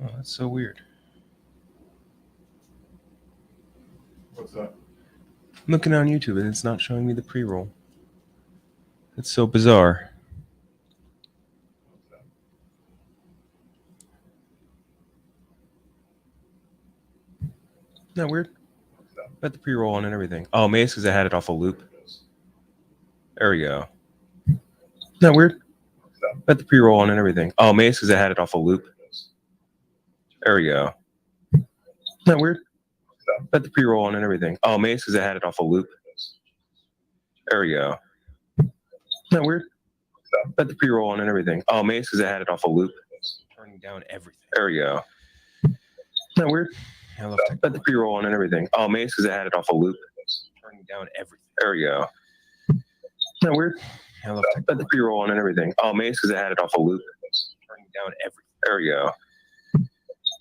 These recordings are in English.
Oh, that's so weird. What's that? I'm looking on YouTube and it's not showing me the pre-roll. It's so bizarre. What's that? Isn't that weird? What's that? Got the pre-roll on and everything. Oh, maybe it's because I had it off a loop. There it goes. There we go. Isn't that weird? What's that? Got the pre-roll on and everything. Oh, maybe it's because I had it off a loop. There it goes. There we go. Isn't that weird? What's that? Got the pre-roll on and everything. Oh, maybe it's because I had it off a loop. There it goes. There we go. Isn't that weird? What's that? Got the pre-roll on and everything. Oh, maybe it's because I had it off a loop. There it goes. Turning down everything. There we go. Isn't that weird? I love got the pre-roll on and everything. Oh, maybe it's because I had it off a loop. There it goes. Turning down everything. There we go. Isn't that weird? I love got the pre-roll on and everything. Oh, maybe it's because I had it off a loop. There it goes. Turning down everything. There we go.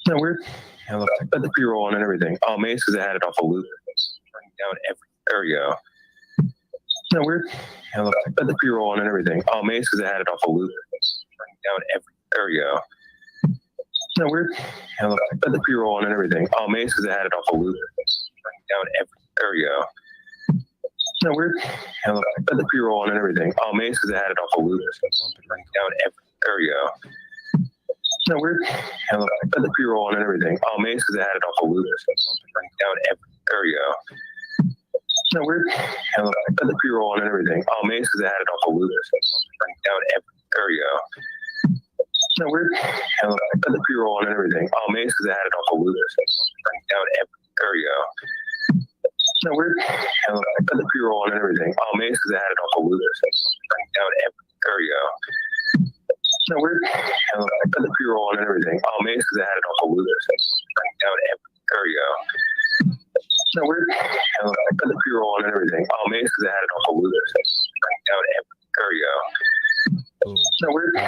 Isn't that weird? I love got the pre-roll on and everything. Oh, maybe it's because I had it off a loop. There it goes. Turning down everything. There we go. Isn't that weird? I love got the pre-roll on and everything. Oh, maybe it's because I had it off a loop. There it goes. Turning down everything. There we go. Isn't that weird? I love got the pre-roll on and everything. Oh, maybe it's because I had it off a loop. There it goes. Turning down everything. There we go. Isn't that weird? I love got the pre-roll on and everything. Oh, maybe it's because I had it off a loop. Turning down everything. There we go. Isn't that weird? I love got the pre-roll on and everything. Oh, maybe it's because I had it off a loop. Turning down everything. There we go. Isn't that weird? I love got the pre-roll on and everything. Oh, maybe it's because I had it off a loop. Turning down everything. There we go. Isn't that weird? I love got the pre-roll on and everything. Oh, maybe it's because I had it off a loop. Turning down everything. There we go. Isn't that weird? I love got the pre-roll on and everything. Oh, maybe it's because I had it off a loop. Turning down everything. There we go. Isn't that weird? I love got the pre-roll on and everything. Oh, maybe it's because I had it off a loop. Turning down everything. There we go. Isn't that weird? I love got the pre-roll on and everything. Oh, maybe it's because I had it off a loop. Turning down everything. There we go. Isn't that weird? I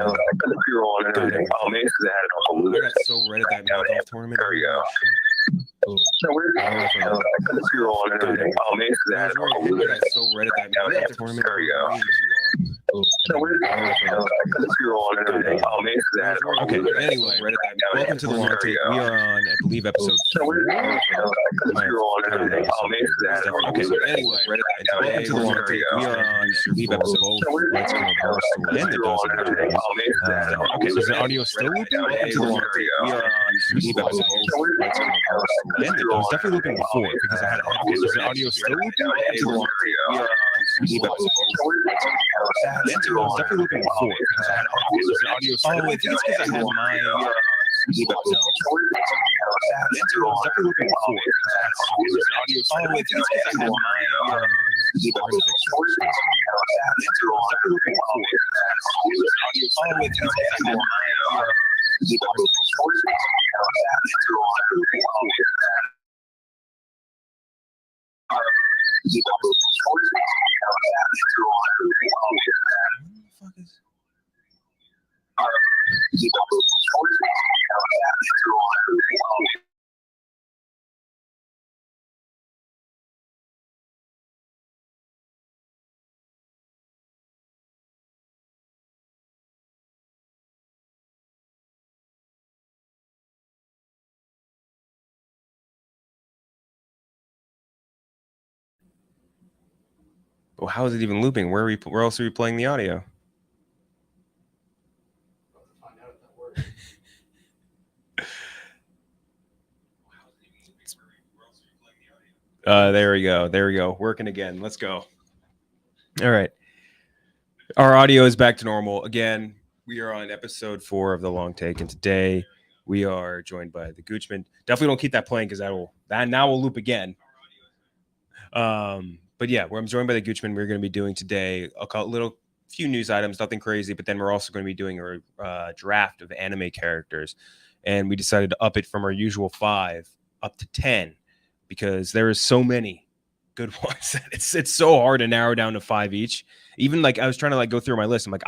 love got the pre-roll on and everything. Oh, maybe it's because I had it off a loop. I got so red at that golf tournament. There we go. Isn't that weird? I love got the pre-roll on and everything. Oh, maybe it's because I had it off a loop. I got so red at that golf tournament. There we go. Isn't that weird? I love got the pre-roll on and everything. Oh, maybe it's because I had it off a Okay, loop. anyway, welcome to the long take. We are on, I believe, episode Isn't that weird? I love got the pre-roll on and everything. Oh, maybe it's because I had it off a Okay, loop. anyway, welcome to the long take. We are on, I believe, episode Let's Go Barstool and the Gosling. Okay, is the audio still looping? Welcome to the long take. We are on, I believe, episode Let's Go Barstool and the It was definitely looping before because I had headphones. Is the audio still looping? Welcome to the long take. We are on, I believe, episode Let's Go Barstool and it was definitely looping before because I had headphones. Is the audio still looping? I think it's because I had my deep episode. It was definitely looping before because I had headphones. Is the audio still looping? I think it's because I had my deep episode. It was definitely looping before because I had headphones. Is the audio still looping? I think it's because I had my deep episode. It was definitely looping before because I had Well, how is it even looping? Where else are we playing the audio? There we go. There we go. Working again. Let's go. All right. Our audio is back to normal. Again, we are on episode 4 of The Long Take, and today we are joined by the Goochman. Definitely don't keep that playing because that now will loop again. But yeah, I'm joined by the Goochman. We're going to be doing today a few news items, nothing crazy, but then we're also going to be doing a draft of anime characters. And we decided to up it from our usual 5 up to 10 because there is so many good ones. It's so hard to narrow down to 5 each. Even like I was trying to go through my list. I'm like,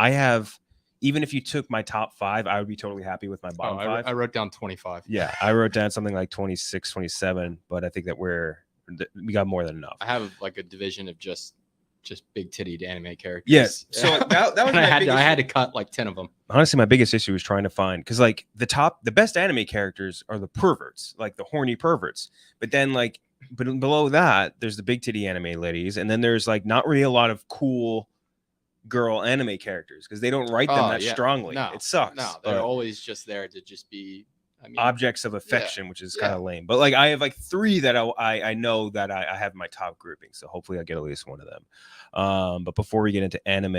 even if you took my top 5, I would be totally happy with my bottom 5. I wrote down 25. Yeah, I wrote down something like 26, 27, but I think that we got more than enough. I have like a division of just just big tittied anime characters. Yes. So that was and I had to cut like 10 of them. Honestly, my biggest issue was trying to find, because like the best anime characters are the perverts, like the horny perverts. But then like, but below that, there's the big titty anime ladies, and then there's like not really a lot of cool girl anime characters because they don't write them that strongly. No, it sucks. No, they're always just there to just be objects of affection, which is kind of lame. But like I have like 3 that I know that I have my top grouping, so hopefully I'll get at least one of them. But before we get into anime,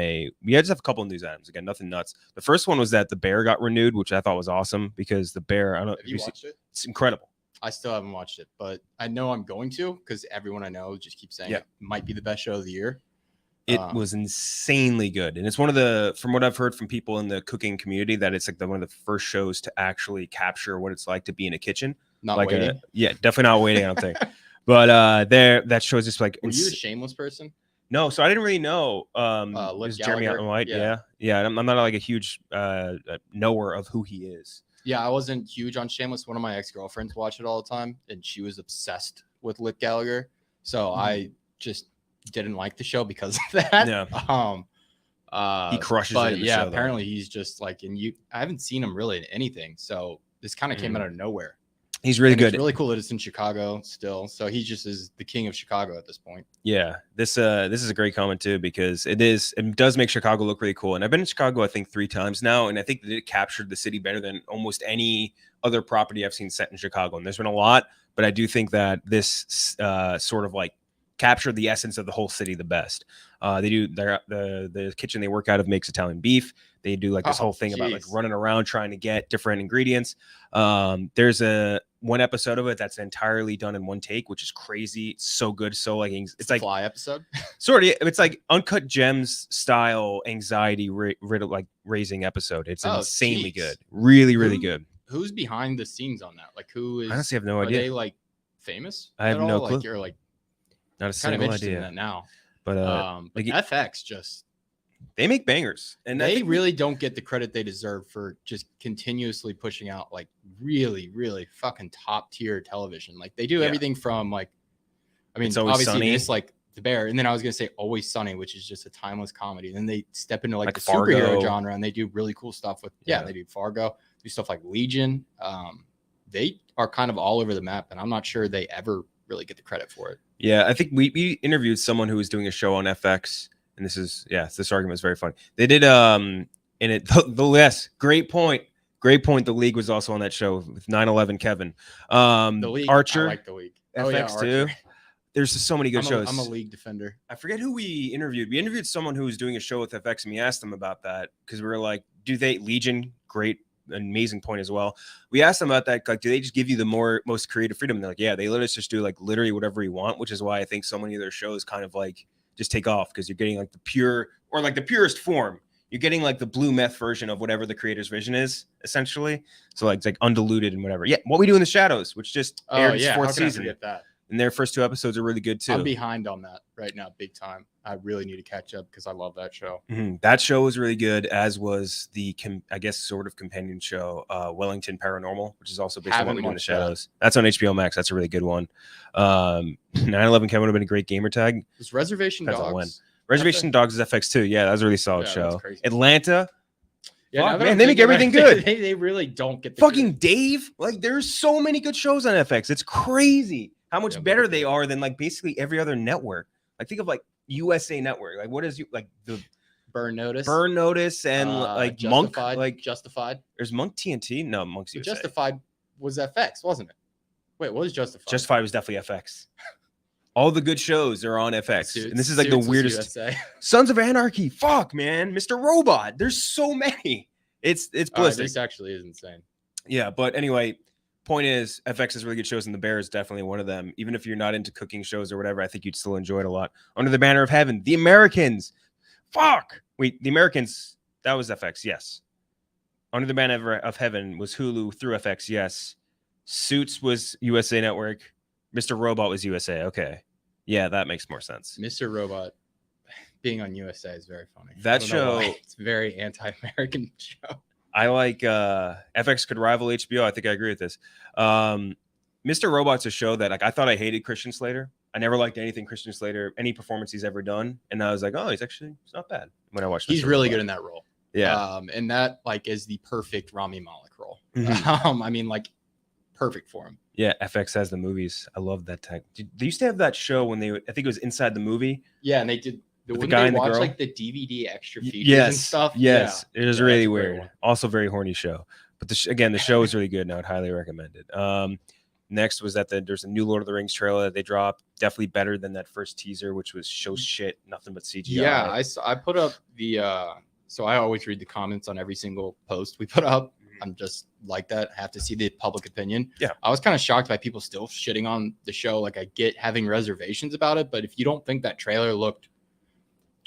we just have a couple of news items. Again, nothing nuts. The first one was that The Bear got renewed, which I thought was awesome because The Bear, I don't know if you watched it. It's incredible. I still haven't watched it, but I know I'm going to because everyone I know just keeps saying it might be the best show of the year. It was insanely good. And it's one of the, from what I've heard from people in the cooking community, that it's like one of the first shows to actually capture what it's like to be in a kitchen. Not like waiting. Definitely not waiting, I don't think. But that show is just like. Were you a Shameless person? No, so I didn't really know. Is Jeremy Allen White? Yeah. I'm not like a huge knower of who he is. Yeah, I wasn't huge on Shameless. One of my ex-girlfriends watched it all the time, and she was obsessed with Liv Gallagher. So I just didn't like the show because of that. Yeah. He crushes it in the show, apparently he's just like, I haven't seen him really in anything. So this kind of came out of nowhere. He's really good. It's really cool that it's in Chicago still. So he just is the king of Chicago at this point. Yeah. This is a great comment too, because it does make Chicago look really cool. And I've been in Chicago, I think 3 times now. And I think that it captured the city better than almost any other property I've seen set in Chicago. And there's been a lot, but I do think that this sort of like captured the essence of the whole city the best. They do the kitchen they work out of makes Italian beef. They do like this whole thing about like running around trying to get different ingredients. There's one episode of it that's entirely done in one take, which is crazy. It's so good. So like it's like Fly episode. Sort of. It's like Uncut Gems style anxiety like raising episode. It's insanely good. Really, really good. Who's behind the scenes on that? Like who is? I honestly have no idea. Are they like famous? I have no clue. Like you're like not a single idea. In that now. But like FX just they make bangers, and they really don't get the credit they deserve for just continuously pushing out like really, really fucking top tier television. Like they do everything from like, I mean, obviously it's like The Bear, and then I was gonna say Always Sunny, which is just a timeless comedy. And then they step into like the Fargo. Superhero genre, and they do really cool stuff with they do Fargo, do stuff like Legion. They are kind of all over the map, and I'm not sure they ever really get the credit for it. Yeah, I think we interviewed someone who was doing a show on FX, and this argument is very funny. They did in it great point. The League was also on that show with 9/11 Kevin. The League, Archer, I like The League. FX too. There's just so many good shows. I'm a League defender. I forget who we interviewed. We interviewed someone who was doing a show with FX, and we asked them about that because we were like, "Do they Legion? Great." Amazing point as well. We asked them about that, like, do they just give you the most creative freedom? And they're like, yeah, they let us just do like literally whatever you want, which is why I think so many of their shows kind of like just take off, because you're getting like the pure, or like the purest form. You're getting like the blue meth version of whatever the creator's vision is, essentially. So like it's like undiluted and whatever. Yeah, What We Do in the Shadows, which just aired its 4th season. That? And their first 2 episodes are really good too. I'm behind on that right now, big time. I really need to catch up because I love that show. Mm-hmm. That show was really good, as was the, I guess, sort of companion show, Wellington Paranormal, which is also based on What We Do in the Shadows. That's on HBO Max. That's a really good one. 9/11 Kevin would have been a great gamer tag. Was Reservation Dogs? Reservation Dogs is FX too. Yeah, that was a really solid show. Atlanta. Yeah, man, they make everything good. They really don't get the fucking Dave. Like, there's so many good shows on FX. It's crazy how much better they are than like basically every other network. Like, think of like USA Network. Like, what is you like the Burn Notice and like Monk, like Justified. There's Monk TNT. No, Monk's USA. Justified was FX, wasn't it? Wait, what was Justified? Justified was definitely FX. All the good shows are on FX. And this is like the weirdest. Sons of Anarchy. Fuck, man. Mr. Robot. There's so many. It's ballistic. This actually is insane. Yeah, but anyway, point is, FX has really good shows, and The Bear is definitely one of them. Even if you're not into cooking shows or whatever, I think you'd still enjoy it a lot. Under the Banner of Heaven, The Americans. Fuck. Wait, The Americans. That was FX. Yes. Under the Banner of Heaven was Hulu through FX. Yes. Suits was USA Network. Mr. Robot was USA. Okay. Yeah, that makes more sense. Mr. Robot being on USA is very funny. That show, it's a very anti-American show. I like FX could rival HBO. I think I agree with this. Mr. Robot's a show that, like, I thought I hated Christian Slater. I never liked anything Christian Slater, any performance he's ever done, and I was like, oh, it's not bad when I watched. He's really good in that role. Yeah, and that like is the perfect Rami Malek role. Mhm. I mean, like perfect for him. Yeah, FX has the movies. I love that type. They used to have that show when I think it was Inside the Movie. Yeah, and they did. The guy and the girl, like the DVD extra features and stuff. Yes, yeah. It was really weird. Also, very horny show. But the show is really good, and I would highly recommend it. Next was that there's a new Lord of the Rings trailer that they dropped. Definitely better than that first teaser, which was show shit, nothing but CGI. Yeah, I put up the. So I always read the comments on every single post we put up. I'm just like that. I have to see the public opinion. Yeah. I was kind of shocked by people still shitting on the show. Like I get having reservations about it, but if you don't think that trailer looked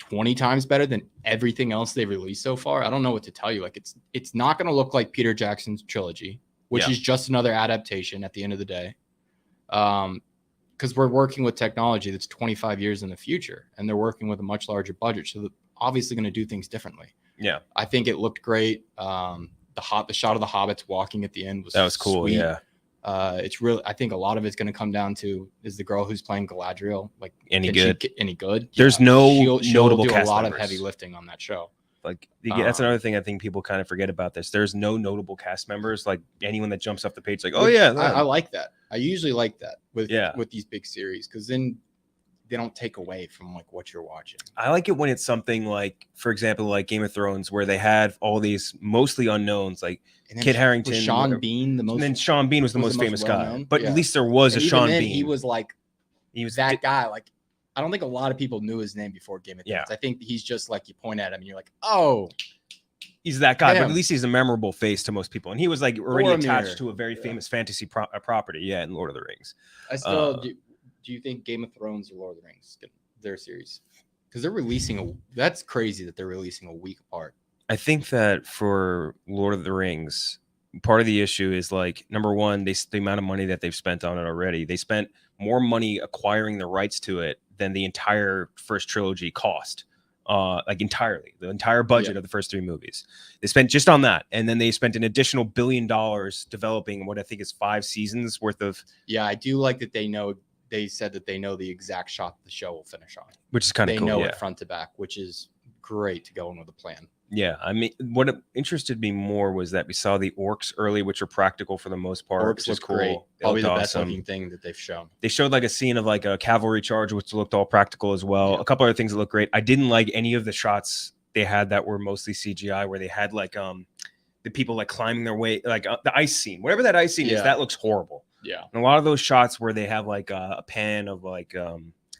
20 times better than everything else they've released so far, I don't know what to tell you. Like it's not going to look like Peter Jackson's trilogy, which is just another adaptation at the end of the day. Because we're working with technology that's 25 years in the future, and they're working with a much larger budget. So they're obviously going to do things differently. Yeah. I think it looked great. The shot of the hobbits walking at the end was cool. Sweet. Yeah. It's really, I think a lot of it's going to come down to, is the girl who's playing Galadriel like any good? Any good? There's no she'll notable do cast a lot members. of heavy lifting on that show. Like that's another thing I think people kind of forget about this. There's no notable cast members. Like anyone that jumps off the page, like, oh yeah, I like that. I usually like that with these big series, because then they don't take away from like what you're watching. I like it when it's something like, for example, like Game of Thrones, where they had all these mostly unknowns, like Kit Harington, was Sean Bean, the most. And then Sean Bean was the most famous well-known guy, but at least there was a Sean Bean. He was that guy. Like, I don't think a lot of people knew his name before Game of Thrones. I think he's just like, you point at him and you're like, oh, he's that guy. But at least he's a memorable face to most people, and he was like already attached to a very famous fantasy property. Yeah, in Lord of the Rings. I still do you think Game of Thrones or Lord of the Rings, their series? Because they're releasing that's crazy that they're releasing a week apart. I think that for Lord of the Rings, part of the issue is like, number one, the amount of money that they've spent on it already. They spent more money acquiring the rights to it than the entire first trilogy cost. Like entirely, the entire budget of the first 3 movies. They spent just on that, and then they spent an additional $1 billion developing what I think is 5 seasons worth of. Yeah, I do like that they said that they know the exact shot the show will finish on, which is kind of cool. They know it front to back, which is great to go in with a plan. Yeah, I mean, what interested me more was that we saw the orcs early, which are practical for the most part. Orcs look cool. Great. Probably the best looking thing that they've shown. They showed like a scene of like a cavalry charge, which looked all practical as well. Yeah. A couple other things that look great. I didn't like any of the shots they had that were mostly CGI, where they had like the people like climbing their way, like the ice scene, whatever that ice scene is, that looks horrible. Yeah, and a lot of those shots where they have like a pan of like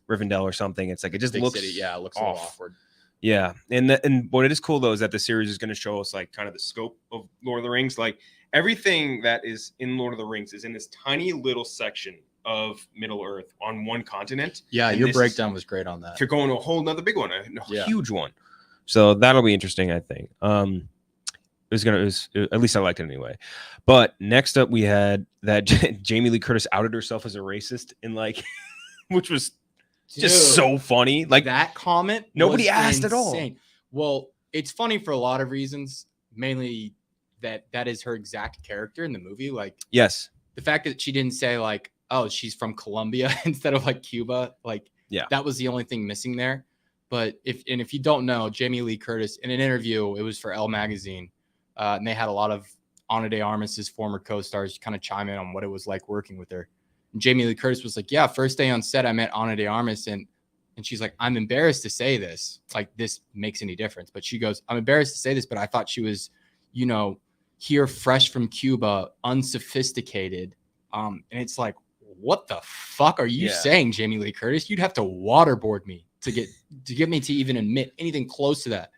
Rivendell or something, it's like it just looks it looks a little awkward. Yeah, and what it is cool though is that the series is going to show us like kind of the scope of Lord of the Rings. Like everything that is in Lord of the Rings is in this tiny little section of Middle Earth on one continent. Yeah, your breakdown was great on that. To go into a whole nother big one, a huge one. So that'll be interesting, I think. At least I liked it anyway. But next up, we had that Jamie Lee Curtis outed herself as a racist in like, which was just so funny. Like that comment, nobody asked insane. At all. Well, it's funny for a lot of reasons. Mainly that is her exact character in the movie. Like, yes, the fact that she didn't say like, oh, she's from Colombia instead of like Cuba. Like, that was the only thing missing there. But if you don't know, Jamie Lee Curtis in an interview, it was for Elle magazine. And they had a lot of Ana de Armas's former co-stars kind of chime in on what it was like working with her. And Jamie Lee Curtis was like, yeah, first day on set, I met Ana de Armas. And she's like, I'm embarrassed to say this. Like, this makes any difference. But she goes, I'm embarrassed to say this, but I thought she was, here fresh from Cuba, unsophisticated. And it's like, what the fuck are you saying, Jamie Lee Curtis? You'd have to waterboard me to get me to even admit anything close to that.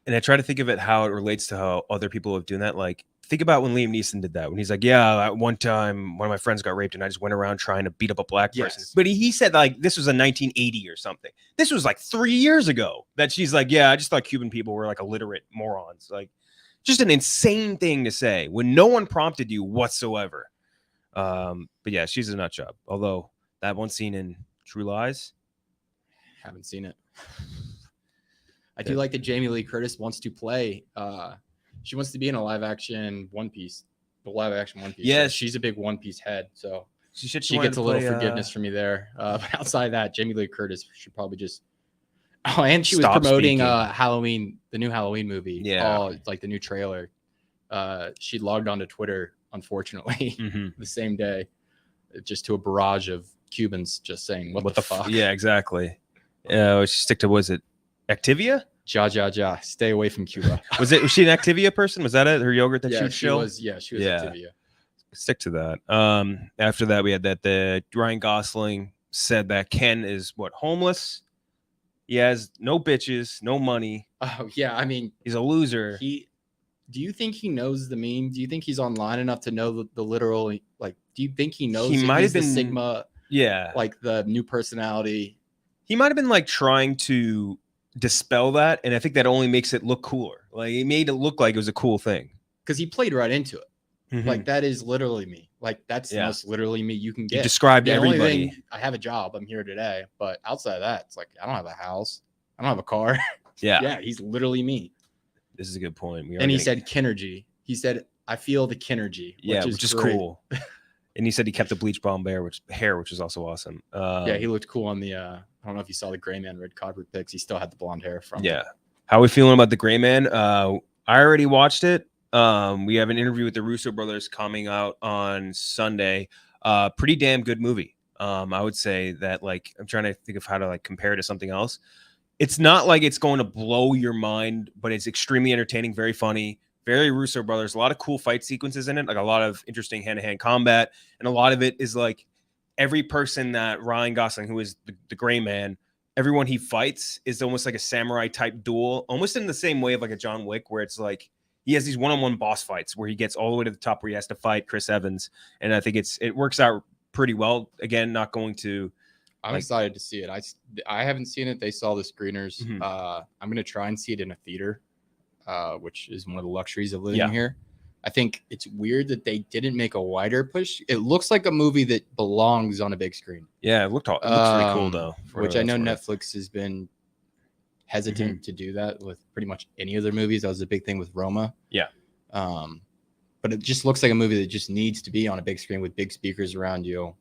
And I try to think of it how it relates to how other people have done that. Like, think about when Liam Neeson did that. When he's like, yeah, at one time, one of my friends got raped and I just went around trying to beat up a black person. But he said like, this was a 1980 or something. This was like 3 years ago that she's like, yeah, I just thought Cuban people were like illiterate morons. Like, just an insane thing to say when no one prompted you whatsoever. But yeah, she's a nut job. Although that one scene in True Lies, haven't seen it. I do like that Jamie Lee Curtis wants to play. She wants to be in a live action One Piece. The live action One Piece. Yes, she's a big One Piece head. So She said she wanted gets to a little play, forgiveness from me there. But outside of that, Jamie Lee Curtis should probably just. Oh, and she was Stop promoting speaking. Halloween, the new Halloween movie. Yeah. Like the new trailer. She logged onto Twitter, unfortunately, the same day, just to a barrage of Cubans just saying, what the fuck? Yeah, exactly. She stick to, was it Activia? Ja. Stay away from Cuba. Was she an Activia person? Was that it? Her yogurt that she would she was Activia. Stick to that. After that, we had the Ryan Gosling said that Ken is homeless. He has no bitches, no money. Oh yeah, I mean, he's a loser. Do you think he knows the meme? Do you think he's online enough to know the literal, like, do you think he knows he might have been the Sigma? Yeah. Like the new personality. He might have been like trying to dispel that. And I think that only makes it look cooler. Like he made it look like it was a cool thing. Because he played right into it. Like that is literally me. Like that's the most literally me you can get. You described everybody. Only thing, I have a job. I'm here today. But outside of that, it's like, I don't have a house. I don't have a car. Yeah. He's literally me. This is a good point. And he said Kinergy. He said, I feel the Kinergy. Which is cool. And he said he kept the bleach blonde hair, which is also awesome. He looked cool on the. I don't know if you saw the Gray Man red carpet pics. He still had the blonde hair from. Yeah. How are we feeling about the Gray Man? I already watched it. We have an interview with the Russo brothers coming out on Sunday. Pretty damn good movie. I would say that, like, I'm trying to think of how to like compare it to something else. It's not like it's going to blow your mind, but it's extremely entertaining, very funny, very Russo brothers. A lot of cool fight sequences in it, like a lot of interesting hand-to-hand combat, and a lot of it is like every person that Ryan Gosling, who is the Gray Man, everyone he fights is almost like a samurai type duel, almost in the same way of like a John Wick, where it's like he has these one-on-one boss fights where he gets all the way to the top where he has to fight Chris Evans, and I think it works out pretty well. Again, not going to. I'm excited to see it. I haven't seen it. They saw the screeners. I'm gonna try and see it in a theater, which is one of the luxuries of living here. I think it's weird that they didn't make a wider push. It looks like a movie that belongs on a big screen. Yeah, it looks pretty cool though. Which I know Netflix has been hesitant to do that with pretty much any of their movies. That was a big thing with Roma. Yeah. But it just looks like a movie that just needs to be on a big screen with big speakers around you.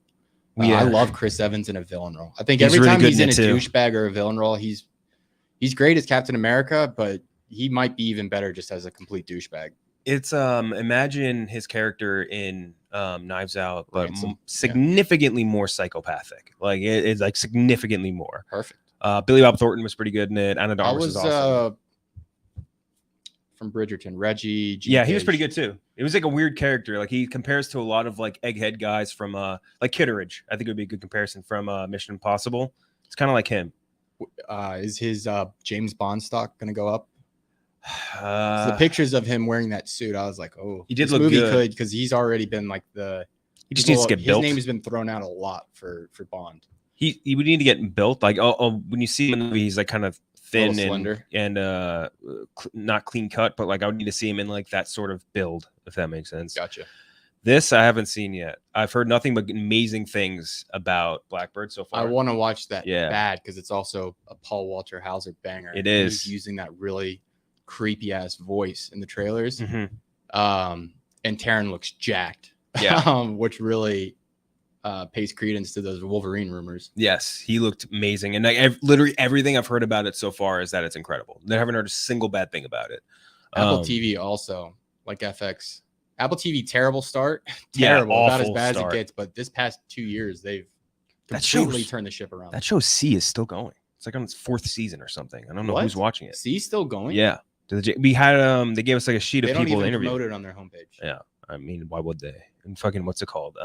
I love Chris Evans in a villain role. I think every time he's in a douchebag or a villain role, he's great as Captain America, but he might be even better just as a complete douchebag. It's imagine his character in Knives Out, but significantly more psychopathic. Like it's like significantly more. Perfect. Billy Bob Thornton was pretty good in it. Anna Darmus was awesome. From Bridgerton, Reggie. He was pretty good too. It was like a weird character. Like he compares to a lot of like egghead guys from like Kitteridge. I think it would be a good comparison from Mission Impossible. It's kind of like him. Is his James Bond stock going to go up? So the pictures of him wearing that suit, I was like, oh, he did look good because he's already been like he just needs to get built. His name has been thrown out a lot for Bond. He would need to get built. Like when you see him in the movie, he's like kind of thin and not clean cut, but like I would need to see him in like that sort of build, if that makes sense. Gotcha. This I haven't seen yet. I've heard nothing but amazing things about Blackbird so far. I want to watch that bad because it's also a Paul Walter Hauser banger. It is. He's using that really creepy ass voice in the trailers. And Taron looks jacked. Yeah. Which really pays credence to those Wolverine rumors. Yes, he looked amazing, and like literally everything I've heard about it so far is that it's incredible. I haven't heard a single bad thing about it. Apple TV also, like FX. Apple TV, terrible start. Terrible, about as bad as it gets. But this past 2 years, they've completely turned the ship around. That show C is still going. It's like on its 4th season or something. I don't know who's watching it. C still going? Yeah. We had they gave us like a sheet of people to interview. They don't even promote it on their homepage. Yeah, I mean, why would they? And fucking what's it called?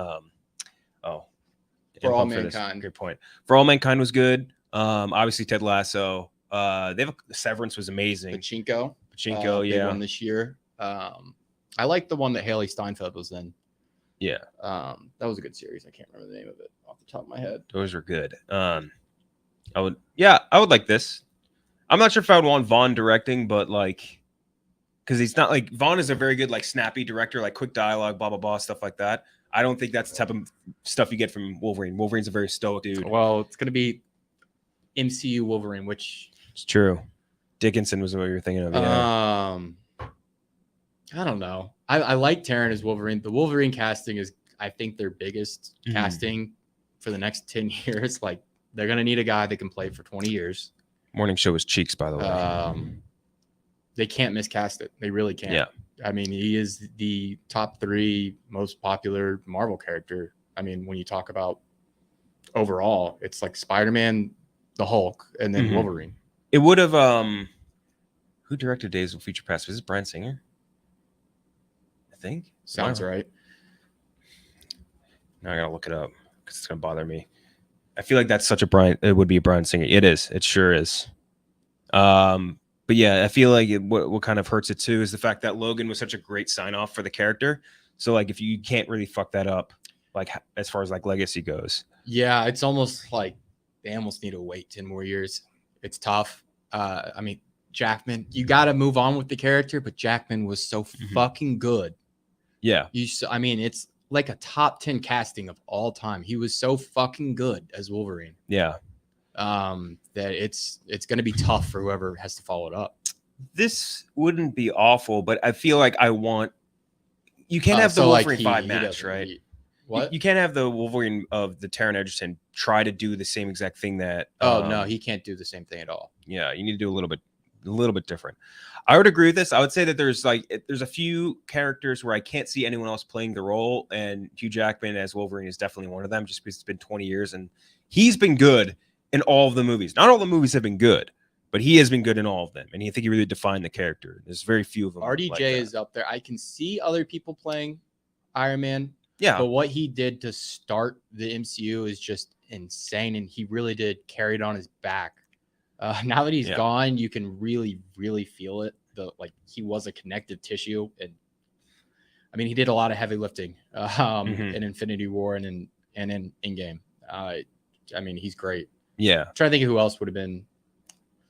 For All Mankind. Great point. For All Mankind was good. Obviously Ted Lasso. Severance was amazing. Pachinko, yeah. One this year. I like the one that Haley Steinfeld was in. Yeah. That was a good series. I can't remember the name of it off the top of my head. Those were good. I would like this. I'm not sure if I would want Vaughn directing, but like, because he's not like Vaughn is a very good like snappy director, like quick dialogue, blah blah blah, stuff like that. I don't think that's the type of stuff you get from Wolverine. Wolverine's a very stoic dude. Well, it's gonna be MCU Wolverine, which it's true. Dickinson was what you were thinking of. Yeah. I don't know. I like Taron as Wolverine. The Wolverine casting is I think their biggest casting for the next 10 years. Like they're gonna need a guy that can play for 20 years. Morning show is Cheeks, by the way. They can't miscast it. They really can't. Yeah. I mean, he is the top 3 most popular Marvel character. I mean, when you talk about overall, it's like Spider-Man, the Hulk, and then Wolverine. It would have who directed Days of Future Past? Was it Bryan Singer? I think. Sounds right. Now I gotta look it up because it's gonna bother me. I feel like that's such a Bryan. It would be a Bryan Singer. It is. It sure is. But yeah, I feel like what kind of hurts it too is the fact that Logan was such a great sign off for the character. So like, if you can't really fuck that up, like as far as like legacy goes. Yeah, it's almost like they almost need to wait 10 more years. It's tough. I mean, Jackman, you got to move on with the character, but Jackman was so fucking good. Yeah. I mean, it's like a top 10 casting of all time. He was so fucking good as Wolverine. Yeah. That it's going to be tough for whoever has to follow it up. This wouldn't be awful, but I feel like you can't have the Wolverine 5 match, right? What? You can't have the Wolverine of the Taron Egerton try to do the same exact thing that. No, he can't do the same thing at all. Yeah, you need to do a little bit different. I would agree with this. I would say that there's a few characters where I can't see anyone else playing the role, and Hugh Jackman as Wolverine is definitely one of them, just because it's been 20 years and he's been good in all of the movies. Not all the movies have been good, but he has been good in all of them, and I think he really defined the character. There's very few of them. RDJ is up there. I can see other people playing Iron Man. Yeah. But what he did to start the MCU is just insane, and he really did carry it on his back. Now that he's gone, you can really, really feel it. He was a connective tissue, and I mean, he did a lot of heavy lifting in Infinity War and in Endgame. I mean, he's great. Yeah. I'm trying to think of who else would have been.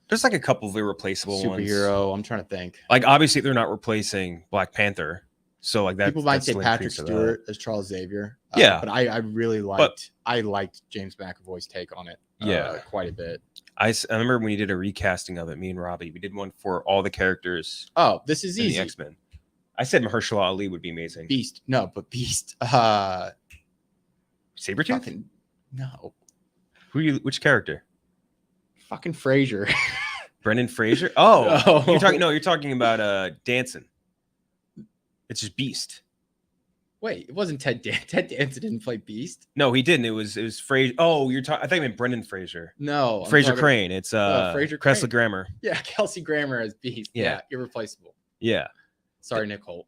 There's like a couple of irreplaceable superhero. ones. I'm trying to think. Like obviously they're not replacing Black Panther. So like that, people might say Patrick Stewart as Charles Xavier. Yeah, but I really liked James McAvoy's take on it. Quite a bit. I remember when we did a recasting of it, me and Robbie, we did one for all the characters. Oh, this is easy. The X-Men. I said Mahershala Ali would be amazing. Beast. No, but Beast. Sabretooth? No. Which character? Fucking Fraser. Brendan Fraser? Oh, no. You're talking about Danson. It's just Beast. Wait, it wasn't Ted Danson. Ted Danson didn't play Beast. No, he didn't. It was Fraser. Oh, you're talking. I thought you meant Brendan Fraser. No, Fraser Crane. It's Fraser Kelsey Grammer. Yeah, Kelsey Grammer as Beast. Yeah, irreplaceable. Yeah. Sorry, Nick Holt.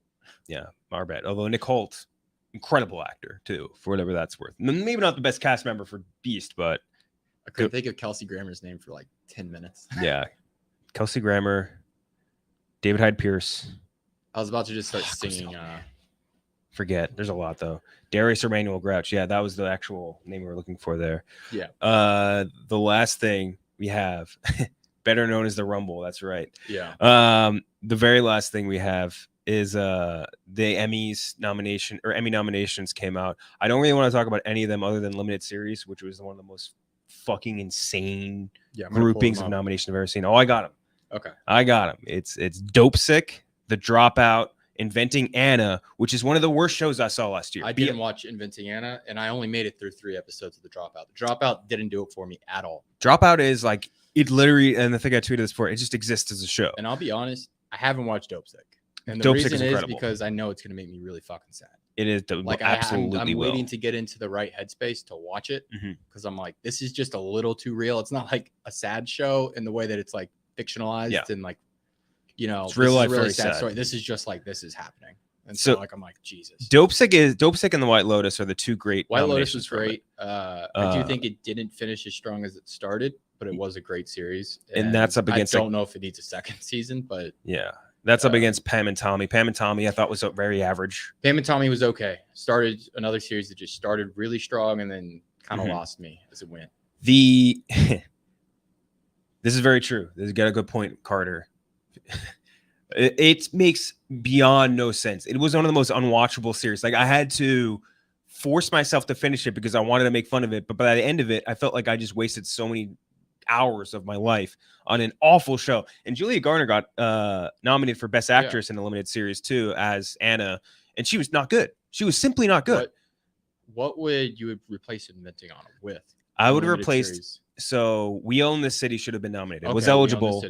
Yeah, our bad. Although Nick Holt, incredible actor too, for whatever that's worth. Maybe not the best cast member for Beast, but I couldn't think of Kelsey Grammer's name for like 10 minutes. Yeah, Kelsey Grammer, David Hyde Pierce. I was about to just start singing. Forget. There's a lot though. Darius Emmanuel Grouch. Yeah, that was the actual name we were looking for there. Yeah. The last thing we have, better known as the Rumble. That's right. Yeah. The very last thing we have is the Emmys nomination or Emmy nominations came out. I don't really want to talk about any of them other than Limited Series, which was one of the most fucking insane groupings of nominations I've ever seen. Oh, I got them. Okay. I got them. It's Dope Sick, The Dropout, Inventing Anna, which is one of the worst shows I saw last year. I didn't watch Inventing Anna, and I only made it through 3 episodes of The Dropout. The Dropout didn't do it for me at all. Dropout is like, it literally, and I think I tweeted this before, it just exists as a show. And I'll be honest, I haven't watched Dope Sick. And the Dope reason Sick is because I know it's going to make me really fucking sad. It is absolutely I'm waiting to get into the right headspace to watch it because I'm like, this is just a little too real. It's not like a sad show in the way that it's like fictionalized and like, you know, it's real life, really very sad sad story. This is just like, this is happening. And so like, I'm like, Jesus. Dope Sick and the White Lotus are the two great. White Lotus was great. I do think it didn't finish as strong as it started, but it was a great series. And that's up against. I don't know if it needs a second season, but yeah, that's up against Pam and Tommy. Pam and Tommy, I thought was very average. Pam and Tommy was okay. Started another series that just started really strong and then kind of lost me as it went. This is very true. This got a good point, Carter. It makes beyond no sense. It was one of the most unwatchable series. Like I had to force myself to finish it because I wanted to make fun of it. But by the end of it, I felt like I just wasted so many hours of my life on an awful show. And Julia Garner got nominated for Best Actress in the Limited Series too as Anna, and she was not good. She was simply not good. what would you replace Inventing Anna with? I would replace. So We Own This City should have been nominated. Okay, Was eligible.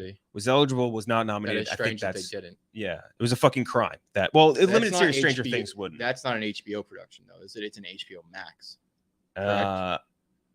Was not nominated. That is strange that they didn't. Yeah, it was a fucking crime. Limited series Stranger Things wouldn't. That's not an HBO production though, is it? It's an HBO Max. I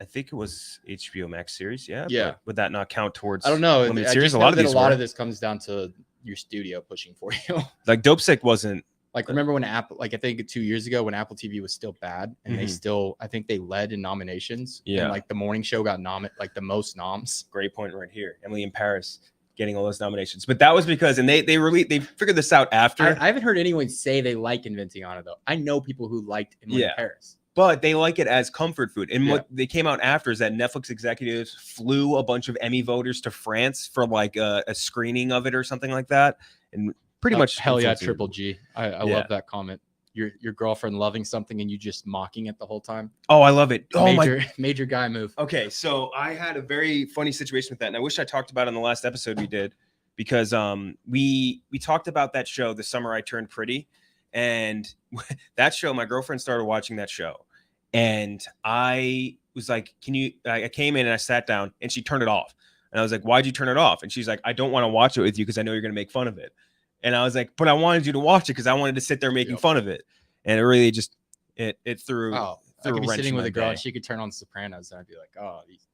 think it was HBO Max series. Yeah. Yeah. Would that not count towards? I don't know. Limited I series. just know that a lot of this comes down to your studio pushing for you. Like Dope Sick wasn't. Like, remember when Apple, like I think 2 years ago when Apple TV was still bad and they still, I think they led in nominations. Yeah. And like the morning show got like the most noms. Great point right here. Emily in Paris getting all those nominations. But that was because, and they figured this out after. I haven't heard anyone say they like Inventing Anna though. I know people who liked Emily in Paris. But they like it as comfort food. And what they came out after is that Netflix executives flew a bunch of Emmy voters to France for like a screening of it or something like that. And pretty much hell yeah, Triple G. I love that comment. Your girlfriend loving something and you just mocking it the whole time. Oh, I love it. Oh, major guy move. Okay, so I had a very funny situation with that, and I wish I talked about it in the last episode we did, because we talked about that show, The Summer I Turned Pretty, and that show, my girlfriend started watching that show, and I was like, I came in and I sat down, and she turned it off, and I was like, why'd you turn it off? And she's like, I don't want to watch it with you because I know you're gonna make fun of it. And I was like, but I wanted you to watch it because I wanted to sit there making fun of it. And it really just, it threw. Oh, I could be sitting with a girl and she could turn on Sopranos and I'd be like, oh, this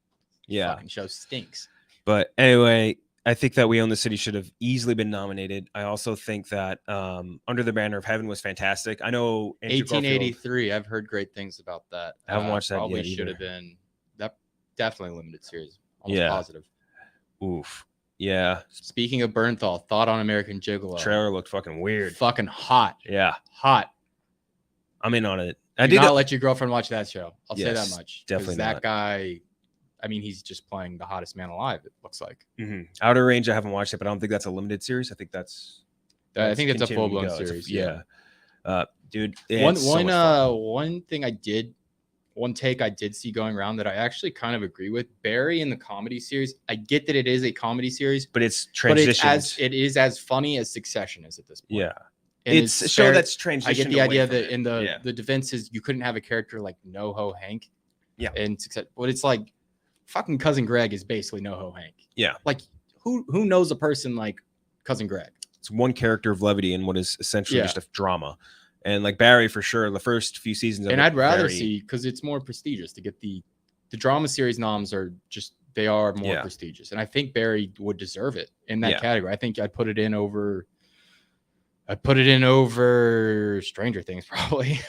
fucking show stinks. But anyway, I think that We Own the City should have easily been nominated. I also think that Under the Banner of Heaven was fantastic. I know 1883. I've heard great things about that. I haven't watched that probably yet either. Should have been that. Definitely limited series. Almost positive. Oof. Yeah. Speaking of Bernthal, thought on American Gigolo. Trailer looked fucking weird. Fucking hot. Yeah. Hot. I'm in on it. I did not let your girlfriend watch that show. I'll say that much. Definitely that guy. I mean, he's just playing the hottest man alive. It looks like. Outer Range. I haven't watched it, but I don't think that's a limited series. I think that's I think it's a full blown series. Dude. One take I did see going around that I actually kind of agree with. Barry in the comedy series. I get that it is a comedy series, but it's transitioned. It is as funny as Succession is at this point. Yeah. And it's a show that's transitioned. I get the idea that in the defense is you couldn't have a character like NoHo Hank. Yeah. And Success, but it's like fucking Cousin Greg is basically NoHo Hank. Yeah. Like who knows a person like Cousin Greg? It's one character of levity in what is essentially just a drama. And like Barry, for sure, the first few seasons of and I'd rather see, because it's more prestigious to get the drama series noms are more prestigious. And I think Barry would deserve it in that category. I think I'd put it in over Stranger Things, probably.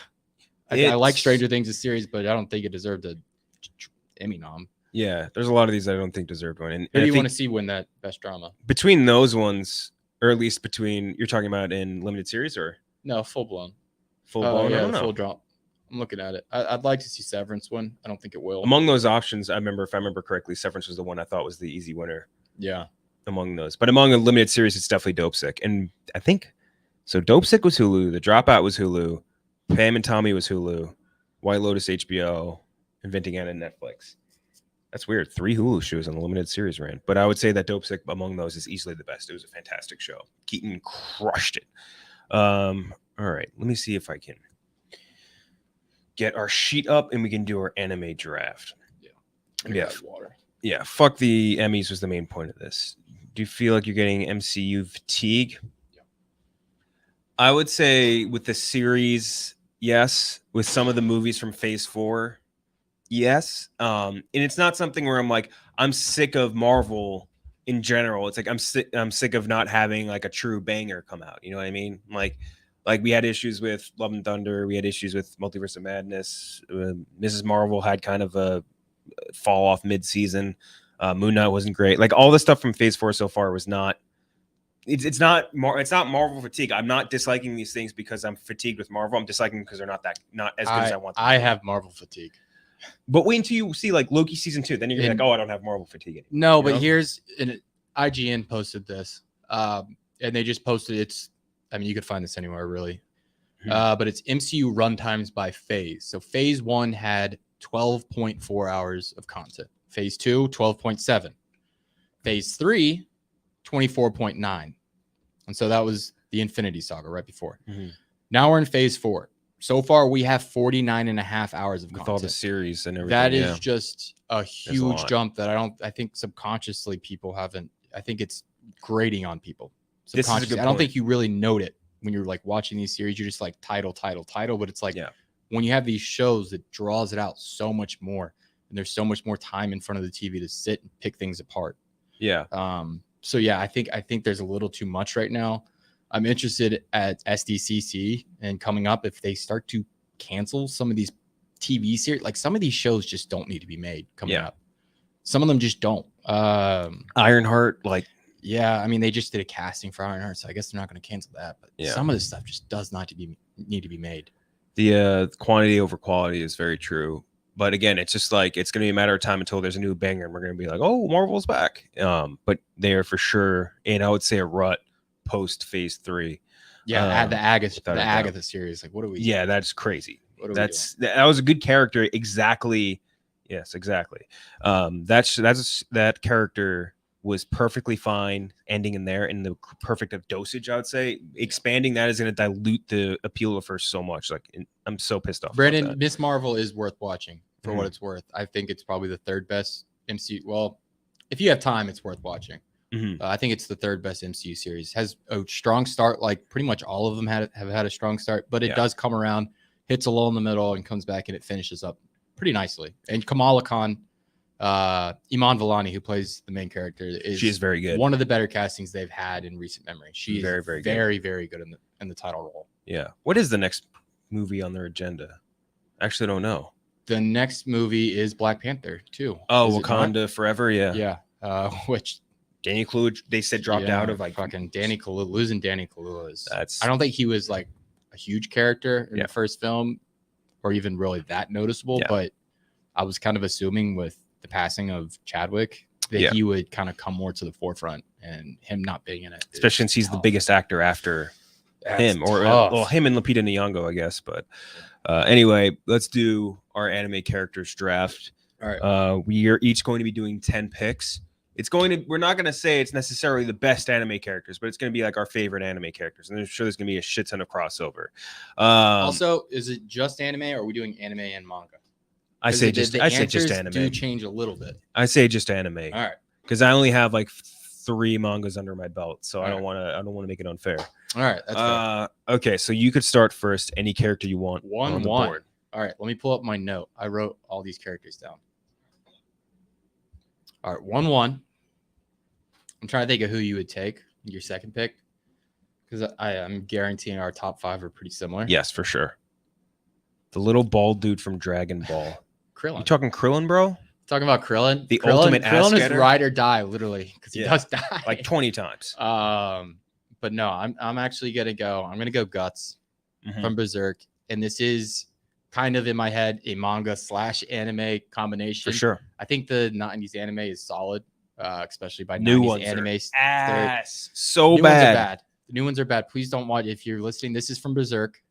I like Stranger Things as series, but I don't think it deserved a Emmy nom. Yeah, there's a lot of these I don't think deserved one. And who do you want to see win that best drama? Between those ones, or at least you're talking about in limited series or? No, full blown. Full blown? Yeah, full drop. I'm looking at it. I'd like to see Severance win. I don't think it will. Among those options, if I remember correctly, Severance was the one I thought was the easy winner. Yeah. Among those. But among a limited series, it's definitely Dope Sick. And I think, so Dope Sick was Hulu, The Dropout was Hulu, Pam and Tommy was Hulu, White Lotus HBO, Inventing Anna Netflix. That's weird. 3 Hulu shows on the limited series ran. But I would say that Dope Sick among those is easily the best. It was a fantastic show. Keaton crushed it. All right, let me see if I can get our sheet up and we can do our anime draft. Yeah. Fuck the Emmys was the main point of this. Do you feel like you're getting MCU fatigue? Yeah. I would say with the series, yes. With some of the movies from Phase 4, yes. And it's not something where I'm like, I'm sick of Marvel in general. It's like I'm sick of not having like a true banger come out. You know what I mean? Like we had issues with Love and Thunder. We had issues with Multiverse of Madness. Mrs. Marvel had kind of a fall off mid-season. Moon Knight wasn't great. Like all the stuff from Phase 4 so far was not. It's not Marvel fatigue. I'm not disliking these things because I'm fatigued with Marvel. I'm disliking them because they're not as good as I want them. I have Marvel fatigue. But wait until you see like Loki season 2. Then you're gonna be like, oh, I don't have Marvel fatigue anymore. No, but here's IGN posted this, and they just posted it's. I mean, you could find this anywhere really, but it's MCU runtimes by phase. So Phase 1 had 12.4 hours of content. Phase 2, 12.7. Phase 3, 24.9. And so that was the Infinity Saga right before. Now we're in Phase 4. so far we have 49 and a half hours of content. With all the series and everything. That is just a huge jump that I think subconsciously people haven't. I think it's grating on people. Subconsciously. I don't think you really note it when you're like watching these series. You're just like title, but it's like when you have these shows, it draws it out so much more, and there's so much more time in front of the TV to sit and pick things apart. Yeah. So yeah, I think there's a little too much right now. I'm interested at SDCC and coming up if they start to cancel some of these TV series. Like some of these shows just don't need to be made coming up. Some of them just don't. Ironheart, like. Yeah, I mean, they just did a casting for Ironheart, so I guess they're not going to cancel that. But some of this stuff just does not need to be made. The quantity over quality is very true. But again, it's just like it's going to be a matter of time until there's a new banger, and we're going to be like, oh, Marvel's back. But they are for sure in, I would say, a rut post Phase 3. Yeah, the Agatha series. Like, what are we? Yeah, that's crazy. That was a good character. Exactly. Yes, exactly. That character was perfectly fine ending in there in the perfect dosage. I would say expanding that is going to dilute the appeal of her so much. Like I'm so pissed off. Brandon, Miss Marvel is worth watching for what it's worth. I think it's probably the third best MCU. Well, if you have time, it's worth watching. I think it's the third best MCU series. Has a strong start. Like pretty much all of them have had a strong start, but it does come around, hits a lull in the middle, and comes back and it finishes up pretty nicely. And Kamala Khan, Iman Vellani, who plays the main character, she's very good. One of the better castings they've had in recent memory. She's very good in the title role. Yeah. What is the next movie on their agenda? I actually don't know. The next movie is Black Panther 2. Oh, Wakanda Forever. Yeah. Yeah. Which Danny Kaluuya, they said dropped out of like fucking Danny Kaluuya. Losing Danny Kaluuya is. I don't think he was like a huge character in the first film, or even really that noticeable. But I was kind of assuming with the passing of Chadwick that he would kind of come more to the forefront, and him not being in it, especially since he's the biggest actor after him, or him and Lupita Nyong'o, I guess. But anyway, let's do our anime characters draft. All right, we are each going to be doing 10 picks. We're not going to say it's necessarily the best anime characters, but it's going to be like our favorite anime characters, and I'm sure there's going to be a shit ton of crossover. Also, is it just anime, or are we doing anime and manga? I say just anime. Do change a little bit. I say just anime. All right, because I only have like 3 mangas under my belt, so I don't want to make it unfair. All right, that's fair. Okay, so you could start first. Any character you want on the board. All right, let me pull up my note. I wrote all these characters down. All right, 1-1. I'm trying to think of who you would take your second pick, because I'm guaranteeing our top 5 are pretty similar. Yes, for sure. The little bald dude from Dragon Ball. Krillin. You talking Krillin, bro? Talking about Krillin. The ultimate ass Krillin is ride or die, literally, because he does die like 20 times. But no, I'm actually gonna go. I'm gonna go Guts from Berserk, and this is kind of in my head a manga / anime combination. For sure. I think the 90s anime is solid, especially by new 90s ones anime. Ass. So new bad. Ones are bad. The new ones are bad. Please don't watch. If you're listening, this is from Berserk.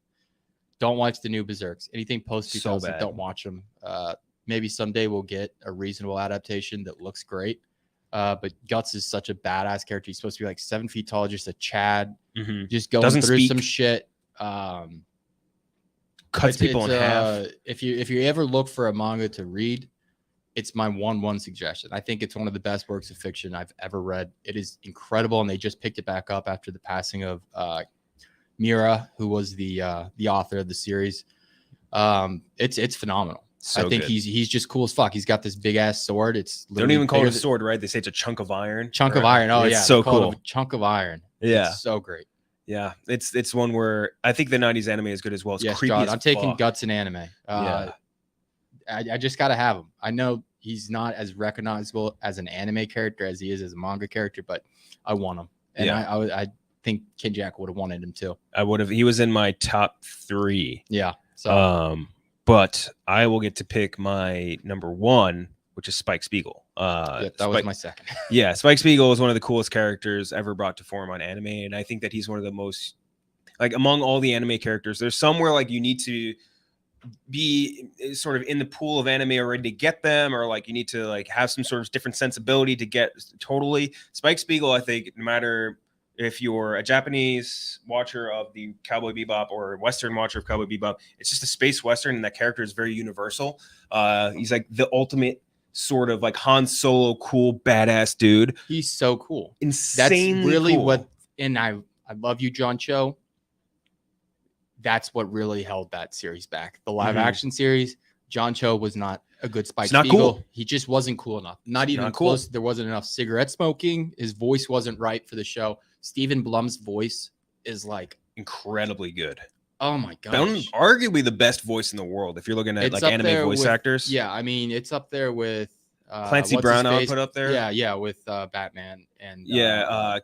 Don't watch the new Berserks. Anything post 2000, don't watch them. Maybe someday we'll get a reasonable adaptation that looks great. But Guts is such a badass character. He's supposed to be like 7 feet tall, just a Chad, just going through some shit. Cuts people in half. If you ever look for a manga to read, it's my 1-1 suggestion. I think it's one of the best works of fiction I've ever read. It is incredible, and they just picked it back up after the passing of Mira, who was the author of the series. It's phenomenal. I think he's just cool as fuck. He's got this big ass sword. It's they don't even call it a sword, right? They say it's a chunk of iron. Chunk of iron. Oh it's yeah, so cool. A chunk of iron. Yeah, it's so great. Yeah, it's one where I think the 90s anime is good as well. It's creepy John, as I'm taking fuck. Guts in anime. I just gotta have him. I know he's not as recognizable as an anime character as he is as a manga character, but I want him, and I think Kinjak would have wanted him too. I would have. He was in my top 3. Yeah. So. But I will get to pick my number 1, which is Spike Spiegel. That was my second. Yeah, Spike Spiegel is one of the coolest characters ever brought to form on anime, and I think that he's one of the most, like, among all the anime characters, there's somewhere like you need to be sort of in the pool of anime already to get them, or like you need to like have some sort of different sensibility to get totally. Spike Spiegel, I think, no matter if you're a Japanese watcher of the Cowboy Bebop or a Western watcher of Cowboy Bebop, it's just a space Western, and that character is very universal. He's like the ultimate sort of like Han Solo, cool, badass dude. He's so cool. Insanely That's really cool. what, and I love you, John Cho. That's what really held that series back. The live action series, John Cho was not a good Spike Spiegel. Cool. He just wasn't cool enough. Not even close. Cool. There wasn't enough cigarette smoking. His voice wasn't right for the show. Stephen Blum's voice is like incredibly good. Oh my gosh. Arguably the best voice in the world if you're looking at like anime voice actors. Yeah, I mean, it's up there with Clancy Brown I would put up there. Yeah, with Batman and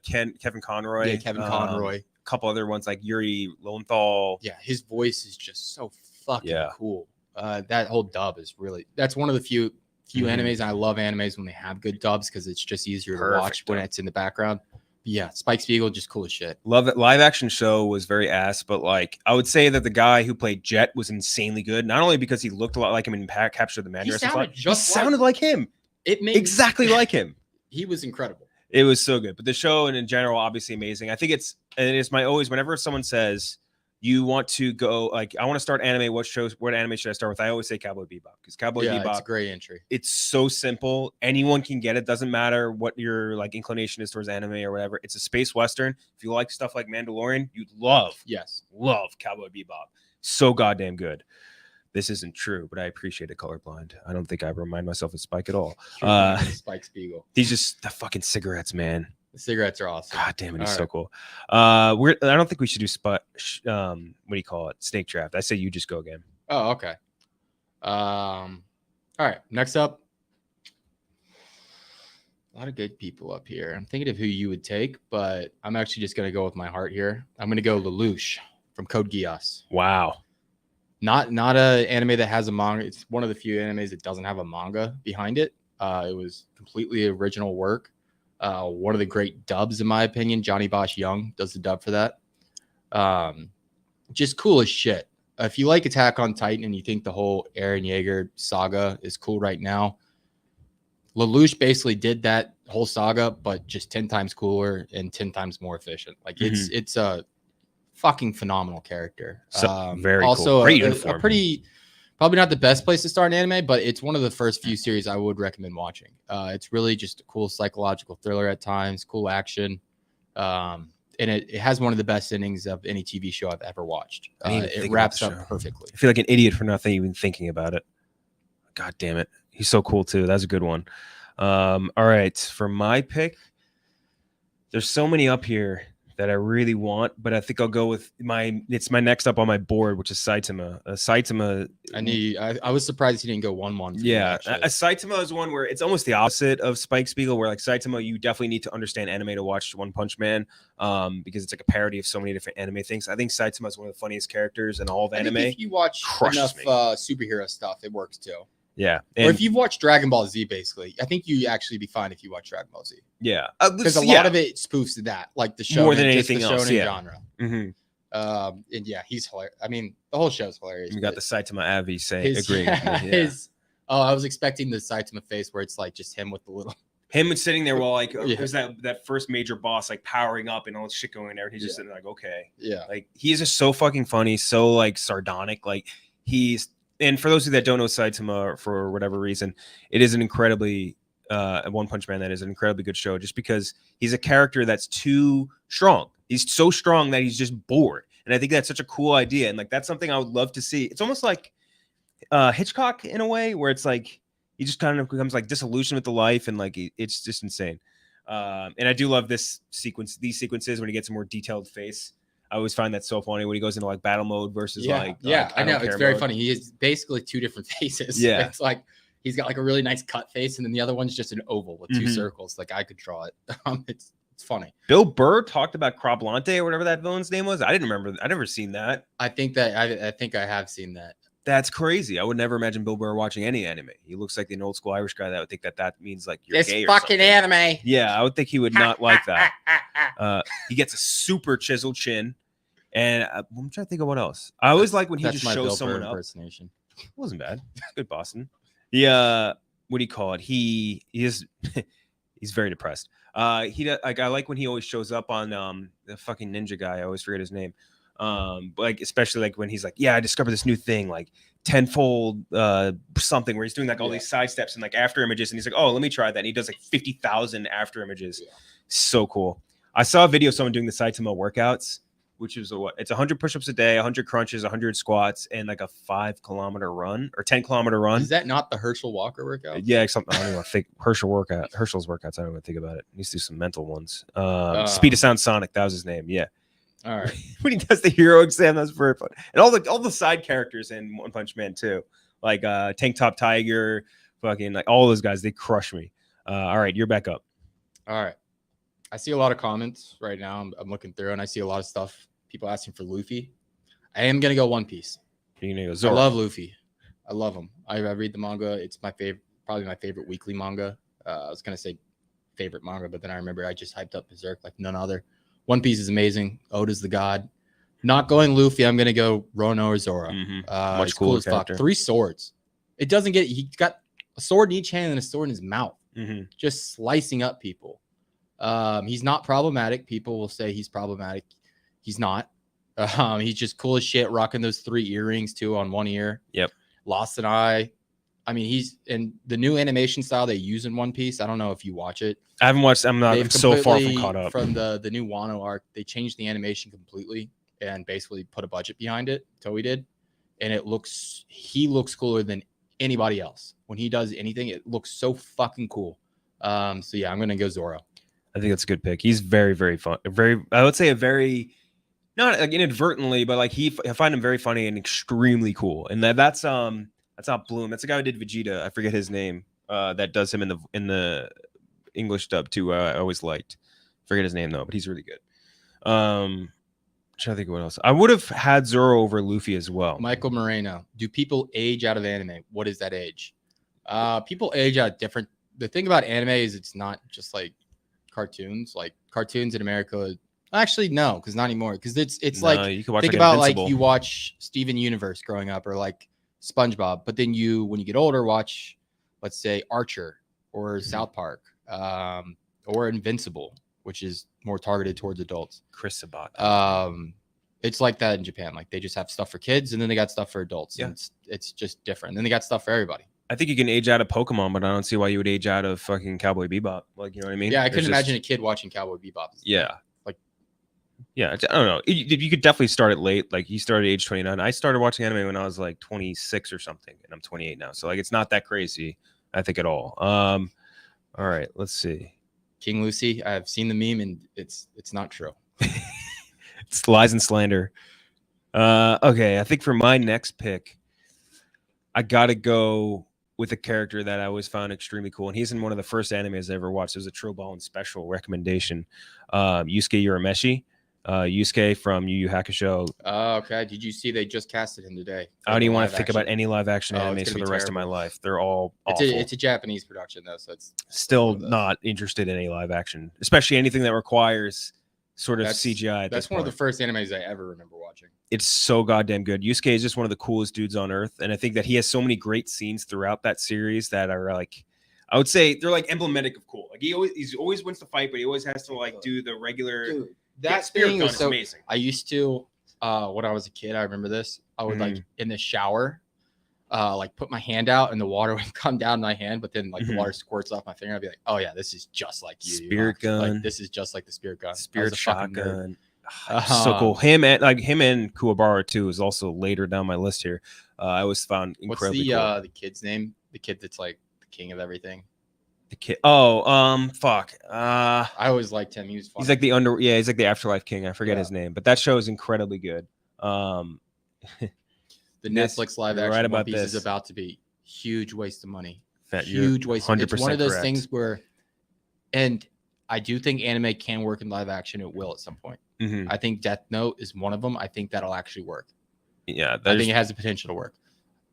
Kevin Conroy. Yeah, Kevin Conroy. A couple other ones like Yuri Lowenthal. Yeah, his voice is just so fucking cool. That whole dub is really, that's one of the few animes, and I love animes when they have good dubs because it's just easier to watch when it's in the background. But yeah, Spike Spiegel, just cool as shit. Love it. Live action show was very ass, but like I would say that the guy who played Jet was insanely good. Not only because he looked a lot like him in Capture the Mandarin, he sounded like him. It made exactly like him. He was incredible. It was so good. But the show and in general, obviously amazing. I think it's my always whenever someone says you want to go like I want to start anime, what anime should I start with? I always say Cowboy Bebop because Cowboy Bebop, it's a great entry. It's so simple. Anyone can get it. Doesn't matter what your like inclination is towards anime or whatever. It's a space western. If you like stuff like Mandalorian, you'd love Cowboy Bebop. So goddamn good. This isn't true, but I appreciate it colorblind. I don't think I remind myself of Spike at all. Spike Spiegel. He's just the fucking cigarettes, man. The cigarettes are awesome. God damn it, he's so cool. I don't think we should do what do you call it? Snake draft. I say you just go again. Oh, okay. All right. Next up, a lot of good people up here. I'm thinking of who you would take, but I'm actually just gonna go with my heart here. I'm gonna go Lelouch from Code Geass. Wow. Not a anime that has a manga. It's one of the few animes that doesn't have a manga behind it. It was completely original work. One of the great dubs, in my opinion. Johnny Bosch Young does the dub for that. Just cool as shit. If you like Attack on Titan and you think the whole Eren Yeager saga is cool right now, Lelouch basically did that whole saga, but just 10 times cooler and 10 times more efficient. Like it's a fucking phenomenal character. So, very also cool. Great a pretty, probably not the best place to start an anime, but it's one of the first few series I would recommend watching. It's really just a cool psychological thriller at times, cool action. And it has one of the best endings of any TV show I've ever watched. It wraps up perfectly. I feel like an idiot for not even thinking about it. God damn it. He's so cool too. That's a good one. All right. For my pick, there's so many up here that I really want, but I think I'll go with it's my next up on my board, which is Saitama. Saitama. I was surprised he didn't go 1-1. Yeah, Saitama is one where it's almost the opposite of Spike Spiegel, where like Saitama, you definitely need to understand anime to watch One Punch Man, because it's like a parody of so many different anime things. I think Saitama is one of the funniest characters in all of anime. If you watch enough superhero stuff, it works too. Yeah. Or if you've watched Dragon Ball Z, basically, I think you actually be fine if you watch Dragon Ball Z. Yeah. Because a lot of it spoofs that, like the show more than anything else. Genre. And yeah, he's hilarious. I mean, the whole show's hilarious. You got the Saitama Avi agreeing with me. I was expecting the Saitama face where it's like just him with the little. Him sitting there while like there's that first major boss like powering up and all this shit going there. And he's just sitting there like, okay. Yeah. Like he is just so fucking funny, so like sardonic. Like and for those of you that don't know Saitama for whatever reason, it is an incredibly One Punch Man that is an incredibly good show just because he's a character that's too strong. He's so strong that he's just bored. And I think that's such a cool idea. And like that's something I would love to see. It's almost like Hitchcock in a way where it's like he just kind of becomes like disillusioned with the life and like it's just insane. And I do love these sequences when he gets a more detailed face. I always find that so funny when he goes into like battle mode versus I know it's very funny. He is basically two different faces. Yeah, it's like he's got like a really nice cut face, and then the other one's just an oval with two circles. Like I could draw it. It's funny. Bill Burr talked about Croblante or whatever that villain's name was. I didn't remember. I never seen that. I think I have seen that. That's crazy. I would never imagine Bill Burr watching any anime. He looks like an old school Irish guy that would think that means like you're gay or fucking something. Anime. Yeah, I would think he would not like that. He gets a super chiseled chin. And I'm trying to think of what else. I always like when he just shows someone up. It wasn't bad. It's good, Boston. What do you call it? He is he's very depressed. Like I like when he always shows up on the fucking ninja guy. I always forget his name. But like especially like when he's like, yeah, I discovered this new thing, like tenfold something, where he's doing like all these side steps and like after images, and he's like, oh, let me try that. And he does like 50,000 after images. Yeah. So cool. I saw a video of someone doing the Saitama workouts, which is it's 100 push-ups a day, 100 crunches, 100 squats, and like a 5-kilometer run or 10-kilometer run. Is that not the Herschel Walker workout? Yeah, something. I don't even think Herschel's workouts. I don't even think about it. He needs to do some mental ones. Speed of Sound Sonic, that was his name. Yeah. All right. When he does the hero exam, that's very fun. And all the side characters in One Punch Man too, like Tank Top Tiger, fucking like all those guys, they crush me. All right, you're back up. All right. I see a lot of comments right now. I'm looking through and I see a lot of stuff. People asking for Luffy. I am gonna go One Piece. You're gonna go Zoro. I love Luffy. I love him. I read the manga. It's my favorite, probably my favorite weekly manga. I was gonna say favorite manga, but then I remember I just hyped up Berserk like none other. One Piece is amazing. Oda's the god. Not going Luffy. I'm gonna go Rono or Zoro. Much cooler cool character. 3 swords. It doesn't get. He got a sword in each hand and a sword in his mouth, just slicing up people. He's not problematic. People will say he's problematic. He's not. He's just cool as shit, rocking those 3 earrings too on one ear. Yep. Lost an eye. I mean, he's in the new animation style they use in One Piece. I don't know if you watch it. I haven't watched. I'm so far from caught up. From the new Wano arc, they changed the animation completely and basically put a budget behind it. Toei did, and he looks cooler than anybody else. When he does anything, it looks so fucking cool. So yeah, I'm gonna go Zoro. I think that's a good pick. He's very, very fun. I would say a very, not like inadvertently, but like I find him very funny and extremely cool. And that's not Bloom. That's the guy who did Vegeta. I forget his name. That does him in the English dub too. I always liked. Forget his name though, but he's really good. Trying to think of what else. I would have had Zoro over Luffy as well. Michael Moreno. Do people age out of anime? What is that age? People age out different. The thing about anime is it's not just like cartoons. Like cartoons in America, actually no, because not anymore. Because it's like you can watch think like about Invincible. like you watch Steven Universe growing up, or like SpongeBob, but then when you get older, watch, let's say, Archer or South Park, or Invincible, which is more targeted towards adults. Chris Sabat. It's like that in Japan. Like they just have stuff for kids, and then they got stuff for adults. Yeah. And it's just different. And then they got stuff for everybody. I think you can age out of Pokemon, but I don't see why you would age out of fucking Cowboy Bebop. Like, you know what I mean? Yeah, I couldn't imagine a kid watching Cowboy Bebop. Yeah. Like, yeah, I don't know. You could definitely start it late. Like, he started at age 29. I started watching anime when I was like 26 or something, and I'm 28 now. So, like, it's not that crazy, I think, at all. All right, let's see. King Lucy, I've seen the meme, and it's not true. It's lies and slander. Okay, I think for my next pick, I got to go with a character that I always found extremely cool. And he's in one of the first animes I ever watched. It was a Trill Ball and special recommendation. Yusuke Urameshi. Yusuke from Yu Yu Hakusho. Oh, okay. Did you see they just casted him today? I don't even want to think about any live action animes for the rest of my life. They're all awful. It's a Japanese production, though, so it's still not interested in any live action, especially anything that requires sort of CGI. That's one of the first animes I ever remember watching. It's so goddamn good. Yusuke is just one of the coolest dudes on earth, and I think that he has so many great scenes throughout that series that are like, I would say they're like emblematic of cool. Like he always wins the fight, but he always has to like do the regular. Dude, that spirit thing is so amazing. I used to when I was a kid, I remember this. I would like in the shower, like put my hand out and the water would come down my hand, but then like the water squirts off my finger. I'd be like, oh yeah, this is just like you. Spirit gun. Like, this is just like the spirit gun. Spirit shotgun. So cool. Him and Kuwabara too is also later down my list here. I always found incredibly cool. The kid's name? The kid that's like the king of everything. The kid. Oh, fuck. I always liked him. He was funny. He's like he's like the Afterlife King. I forget his name, but that show is incredibly good. The Netflix live action right about One Piece this. is about to be huge waste of money. Huge waste. 100% It's one of those correct. things where, and I do think anime can work in live action. It will at some point. I think Death Note is one of them. I think that'll actually work. Yeah, I think it has the potential to work.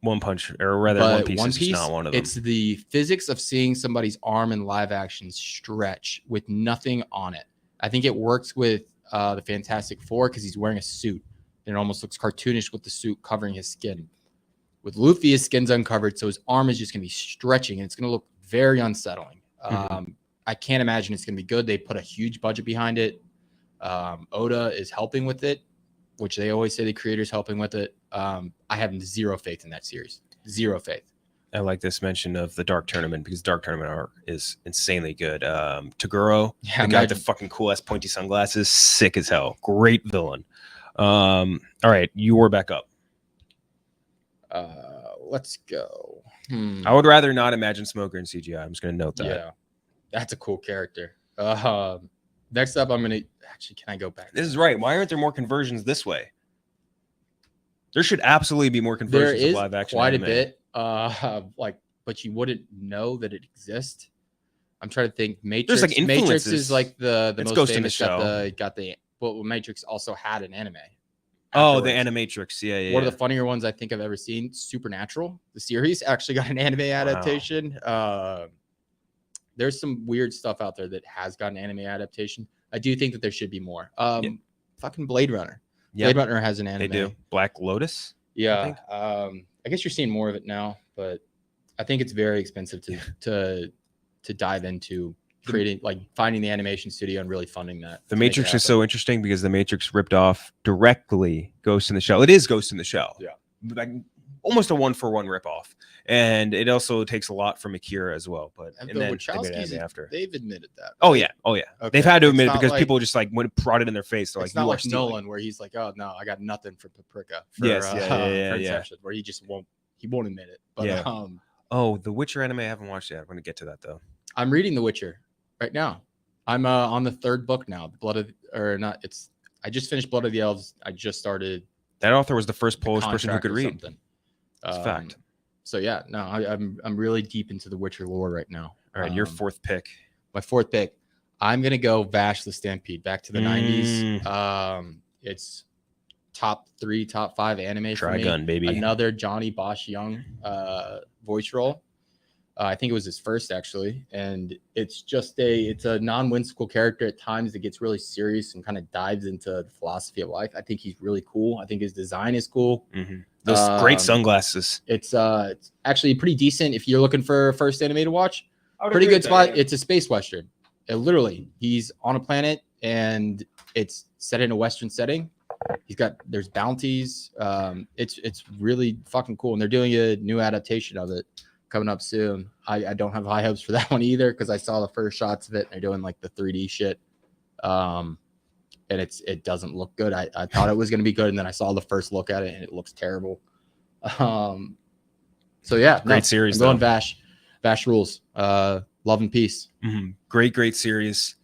One Punch, or rather, One Piece is not one of them. It's the physics of seeing somebody's arm in live action stretch with nothing on it. I think it works with the Fantastic Four because he's wearing a suit. And it almost looks cartoonish with the suit covering his skin. With Luffy, his skin's uncovered, so his arm is just going to be stretching, and it's going to look very unsettling. I can't imagine it's going to be good. They put a huge budget behind it. Oda is helping with it, which they always say the creator's helping with it. I have zero faith in that series. Zero faith. I like this mention of the Dark Tournament because Dark Tournament art is insanely good. Taguro, the guy with the fucking cool ass pointy sunglasses, sick as hell. Great villain. All right, you were back up. Let's go. I would rather not imagine Smoker in CGI. I'm just going to note that. Yeah, that's a cool character. Next up, I'm going to actually, can I go back? This is right. Why aren't there more conversions this way? There should absolutely be more conversions of live action. Quite a bit. But you wouldn't know that it exists. I'm trying to think. Matrix. There's like Matrix is like the it's most Ghost famous. In the Shell. Got the. Well, Matrix also had an anime. Oh, the Animatrix. Yeah. One of the funnier ones I think I've ever seen. Supernatural, the series, actually got an anime adaptation. There's some weird stuff out there that has got an anime adaptation. I do think that there should be more. Fucking Blade Runner. Blade Runner has an anime. They do. Black Lotus. Yeah. I guess you're seeing more of it now, but I think it's very expensive to dive into creating, like finding the animation studio and really funding that. The Matrix is so interesting because the Matrix ripped off directly Ghost in the Shell. It is Ghost in the Shell. Yeah. Like almost a 1-for-1 ripoff. And it also takes a lot from Akira as well. But and then after they've admitted that. Oh yeah. Okay. They've had to admit it because like, people just like when brought it in their face. They're it's like, not like Nolan where he's like, oh no, I got nothing for Paprika. For, Inception, where he just won't admit it. But The Witcher anime I haven't watched yet. I'm gonna get to that though. I'm reading The Witcher right now. I'm on the 3rd book now. I just finished Blood of the Elves. I just started. That author was the first Polish person who could read. It's a fact. So yeah, no, I'm really deep into the Witcher lore right now. All right, your 4th pick. My 4th pick, I'm gonna go Vash the Stampede back to the 90s. It's top 3, top 5 anime for me. Trigun, baby. Another Johnny Bosch Young voice role. I think it was his first actually, and it's a non-whimsical character at times that gets really serious and kind of dives into the philosophy of life. I think he's really cool. I think his design is cool. Those great sunglasses. It's actually pretty decent if you're looking for a first anime to watch. Pretty good spot. It's a space western. Literally, he's on a planet and it's set in a western setting. There's bounties. It's really fucking cool, and they're doing a new adaptation of it coming up soon. I don't have high hopes for that one either because I saw the first shots of it and they're doing like the 3D shit. And it doesn't look good. I thought it was going to be good, and then I saw the first look at it, and it looks terrible. So yeah, great series. I'm going Vash. Vash rules. Love and peace. Great series.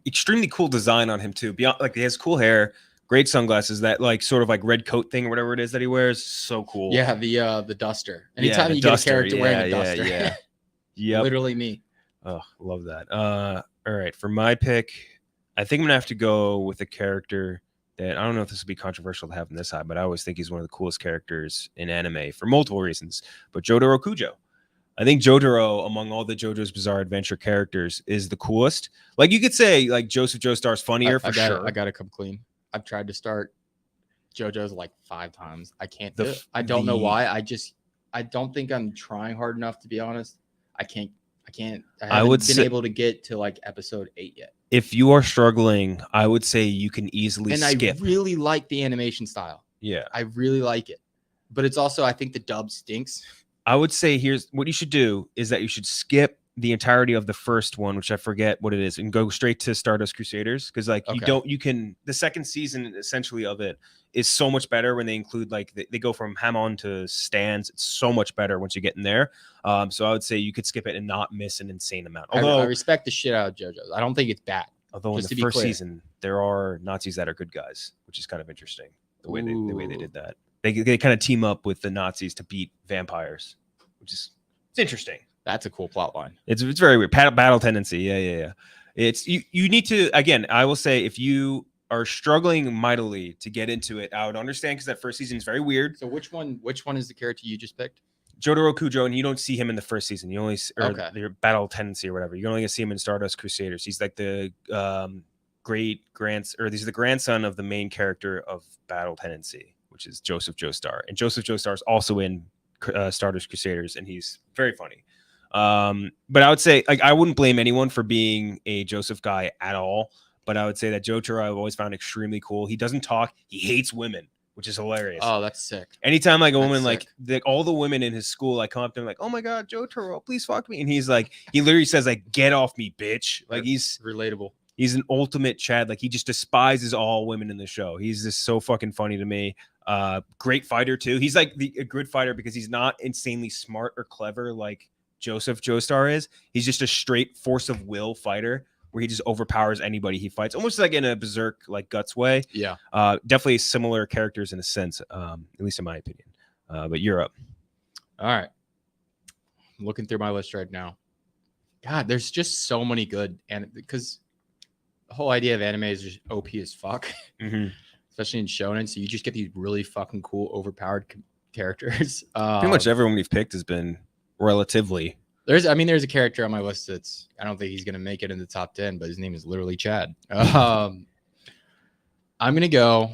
Extremely cool design on him too. Beyond like he has cool hair, great sunglasses. That like sort of like red coat thing or whatever it is that he wears. So cool. Yeah, the duster. Anytime you get a character wearing a duster, yeah, literally me. Oh, love that. All right, for my pick. I think I'm gonna have to go with a character that I don't know if this would be controversial to have in this side, but I always think he's one of the coolest characters in anime for multiple reasons. But Jotaro Kujo. I think Jotaro, among all the JoJo's Bizarre Adventure characters, is the coolest. Like you could say, like Joseph Joestar's funnier for sure. I gotta come clean. I've tried to start JoJo's like 5 times. I can't do it. I don't know why. I don't think I'm trying hard enough, to be honest. I haven't been able to get to like episode 8 yet. If you are struggling, I would say you can easily skip. I really like the animation style. Yeah. I really like it. But it's also, I think the dub stinks. I would say here's what you should do is that you should skip the entirety of the first one, which I forget what it is, and go straight to Stardust Crusaders. Because like the second season essentially of it is so much better when they include like they go from Hamon to stands. It's so much better once you get in there. So I would say you could skip it and not miss an insane amount. Although I respect the shit out of JoJo's. I don't think it's bad. Although in the first season there are Nazis that are good guys, which is kind of interesting the way they did that. They kind of team up with the Nazis to beat vampires, which is interesting. That's a cool plot line. It's very weird. Battle tendency. Yeah. It's you need to, again, I will say if you are struggling mightily to get into it, I would understand because that first season is very weird. So which one is the character you just picked? Jotaro Kujo, and you don't see him in the first season. You only their battle tendency or whatever. You only see him in Stardust Crusaders. He's like the he's the grandson of the main character of Battle Tendency, which is Joseph Joestar. And Joseph Joestar is also in Stardust Crusaders, and he's very funny. But I would say, like, I wouldn't blame anyone for being a Joseph guy at all. But I would say that Jotaro I've always found extremely cool. He doesn't talk. He hates women, which is hilarious. Oh, that's sick. Anytime like a woman, like all the women in his school, like come up to him like, "Oh my God, Jotaro, please fuck me," and he's like, he literally says like, "Get off me, bitch!" Like he's relatable. He's an ultimate Chad. Like he just despises all women in the show. He's just so fucking funny to me. Great fighter too. He's like a good fighter because he's not insanely smart or clever like Joseph Joestar is. He's just a straight force of will fighter where he just overpowers anybody he fights, almost like in a berserk like Guts way. Yeah. Definitely similar characters in a sense, at least in my opinion. But you're up. All right. I'm looking through my list right now. God, there's just so many good, and because the whole idea of anime is just OP as fuck, especially in shonen. So you just get these really fucking cool, overpowered characters. Pretty much everyone we've picked has been relatively. There's a character on my list that's I don't think he's gonna make it in the top 10, but his name is literally Chad. I'm gonna go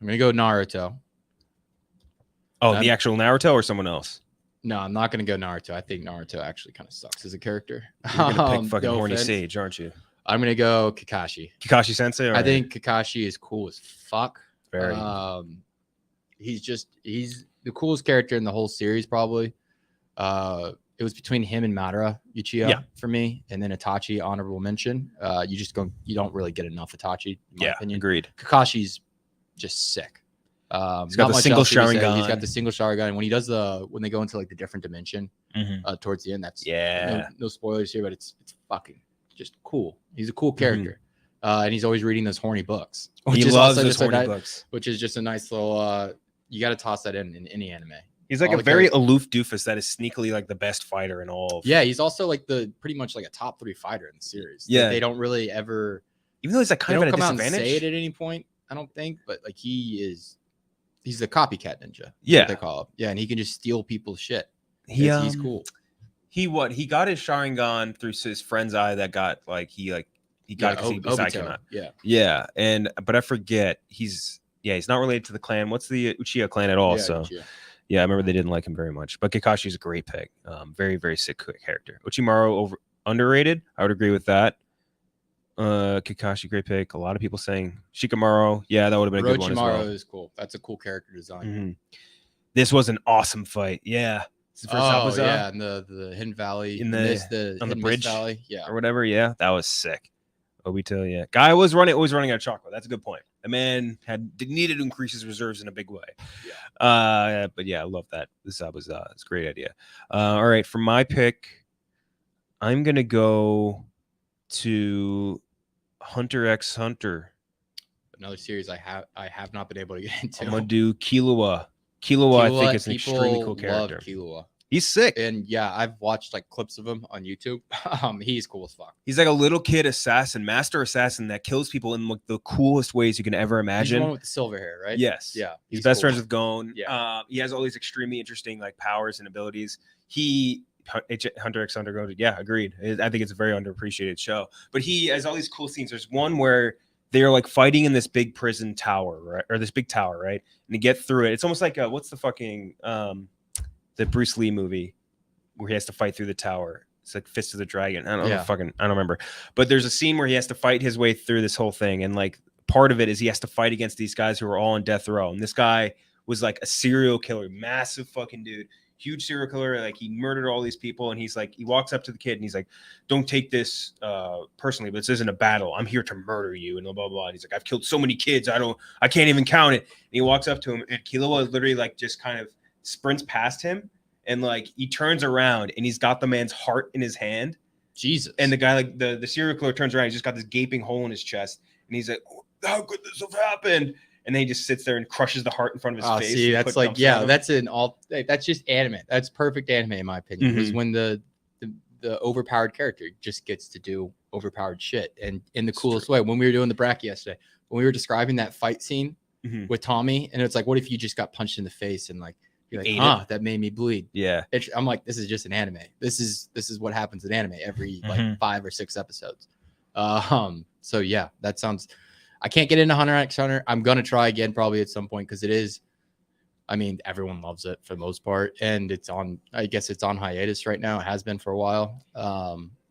Naruto. Oh, the actual Naruto or someone else? No, I'm not gonna go Naruto. I think Naruto actually kind of sucks as a character. You're gonna pick fucking horny sage, aren't you? I'm gonna go Kakashi. Kakashi Sensei. I think Kakashi is cool as fuck. Very. He's the coolest character in the whole series, probably. It was between him and Madara Uchiha for me, and then Itachi, honorable mention. You don't really get enough Itachi, in my opinion. Agreed. Kakashi's just sick. He's got the single Sharingan. He's got the single Sharingan. And when he does when they go into like the different dimension towards the end, that's no spoilers here, but it's fucking just cool. He's a cool character. And he's always reading those horny books. He loves those horny books. Which is just a nice little you got to toss that in any anime. He's like a very aloof doofus that is sneakily like the best fighter in all of. Yeah, he's also like pretty much like a top 3 fighter in the series. Yeah, they don't really ever, even though he's like kind of at a disadvantage. Out and say it at any point, I don't think, but like he's the copycat ninja. Yeah, what they call him. Yeah, and he can just steal people's shit. He's cool. He got his Sharingan through his friend's eye that got like he got it because he cannot. Yeah, but I forget he's not related to the clan. What's the Uchiha clan at all? Uchiha. Yeah, I remember they didn't like him very much. But Kakashi's a great pick. Very, very sick character. Uchimaru underrated. I would agree with that. Kakashi, great pick. A lot of people saying Shikamaru. Yeah, that would have been a good one as well. Orochimaru is cool. That's a cool character design. This was an awesome fight. Yeah. It's the first in the Hidden Valley. On the bridge Valley. Or whatever. Yeah, that was sick. Obito, yeah. Guy was always running out of chocolate. That's a good point. The man needed to increase his reserves in a big way. Yeah. But yeah, I love that. This was it's a great idea. All right, for my pick, I'm gonna go to Hunter x Hunter. Another series I have not been able to get into. I'm gonna do Killua. Killua, I think, is an extremely cool character. Love Killua. He's sick. And yeah, I've watched like clips of him on YouTube. He's cool as fuck. He's like a little kid assassin, master assassin that kills people in like the coolest ways you can ever imagine. He's the one with the silver hair, right? Yes. Yeah. He's best friends with Gon. Yeah. He has all these extremely interesting like powers and abilities. Hunter x Hunter goes, yeah, agreed. I think it's a very underappreciated show. But he has all these cool scenes. There's one where they're like fighting in this big prison tower, right? Or this big tower, right? And to get through it, it's almost like what's the fucking the Bruce Lee movie where he has to fight through the tower. It's like Fist of the Dragon. I don't remember. But there's a scene where he has to fight his way through this whole thing. And like part of it is he has to fight against these guys who are all on death row. And this guy was like a serial killer, massive fucking dude, huge serial killer. Like he murdered all these people. And he's like, he walks up to the kid and he's like, don't take this personally, but this isn't a battle. I'm here to murder you. And blah, blah, blah. And he's like, I've killed so many kids. I can't even count it. And he walks up to him and Killua literally like just kind of sprints past him and like he turns around and he's got the man's heart in his hand. Jesus. And the guy, like the serial killer turns around, he's just got this gaping hole in his chest and he's like, how could this have happened? And then he just sits there and crushes the heart in front of his face. See, that's like, that's just anime. That's perfect anime in my opinion. Because when the overpowered character just gets to do overpowered shit and in the coolest way. When we were doing the bracket yesterday, when we were describing that fight scene with Tommy, and it's like, what if you just got punched in the face and like, you're like, that made me bleed. Yeah. I'm like, this is just an anime. This is what happens in anime every like 5 or 6 episodes. So yeah, that sounds. I can't get into Hunter x Hunter. I'm gonna try again probably at some point because it is I mean, everyone loves it for the most part, and I guess it's on hiatus right now. It has been for a while.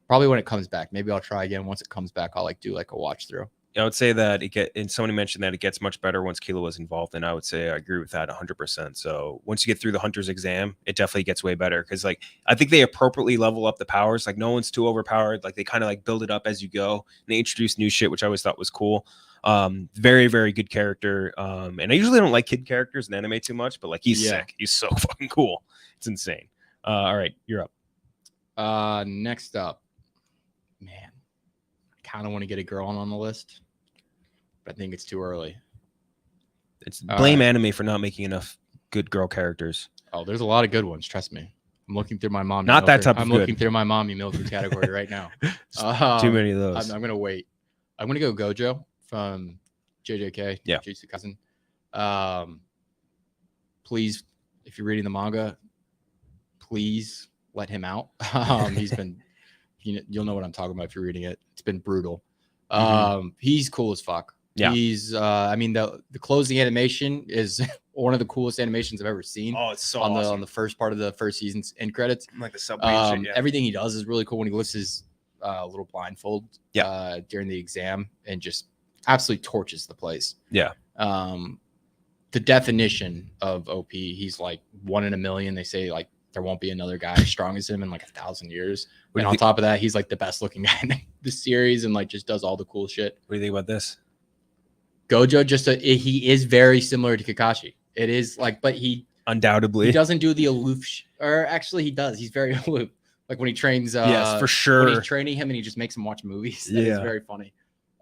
Probably when it comes back, maybe I'll try again. Once it comes back, I'll do a watch through. I would say that and somebody mentioned that it gets much better once Kilo was involved, and I would say I agree with that 100%. So once you get through the Hunter's exam, it definitely gets way better because I think they appropriately level up the powers. Like no one's too overpowered. Like they kind of build it up as you go, and they introduce new shit, which I always thought was cool. Very, very good character. And I usually don't like kid characters in anime too much, but he's sick. He's so fucking cool. It's insane. All right, you're up. Next up, man, I kind of want to get a girl on the list. I think it's too early. It's blame anime for not making enough good girl characters. Oh, there's a lot of good ones. Trust me. I'm looking through my mommy. Not that type of I'm looking through my mommy milker category right now. Too many of those. I'm gonna wait. I'm gonna go Gojo from JJK. Yeah. Jujutsu Kaisen. Please, if you're reading the manga, please let him out. He's been. You'll know what I'm talking about if you're reading it. It's been brutal. He's cool as fuck. Yeah. He's I mean the closing animation is one of the coolest animations I've ever seen. Oh, it's so awesome. awesome. On the first part of the first season's end credits. Like the subway shit, Everything he does is really cool when he lifts his little blindfold during the exam and just absolutely torches the place. Yeah. The definition of OP, he's like 1 in a million. They say there won't be another guy as strong as him in 1,000 years. And on top of that, he's the best looking guy in the series and just does all the cool shit. What do you think about this? Gojo he is very similar to Kakashi. It is but he undoubtedly he doesn't do the aloof or actually he does. He's very aloof. When he trains yes, for sure. When he's training him and he just makes him watch movies. That is very funny.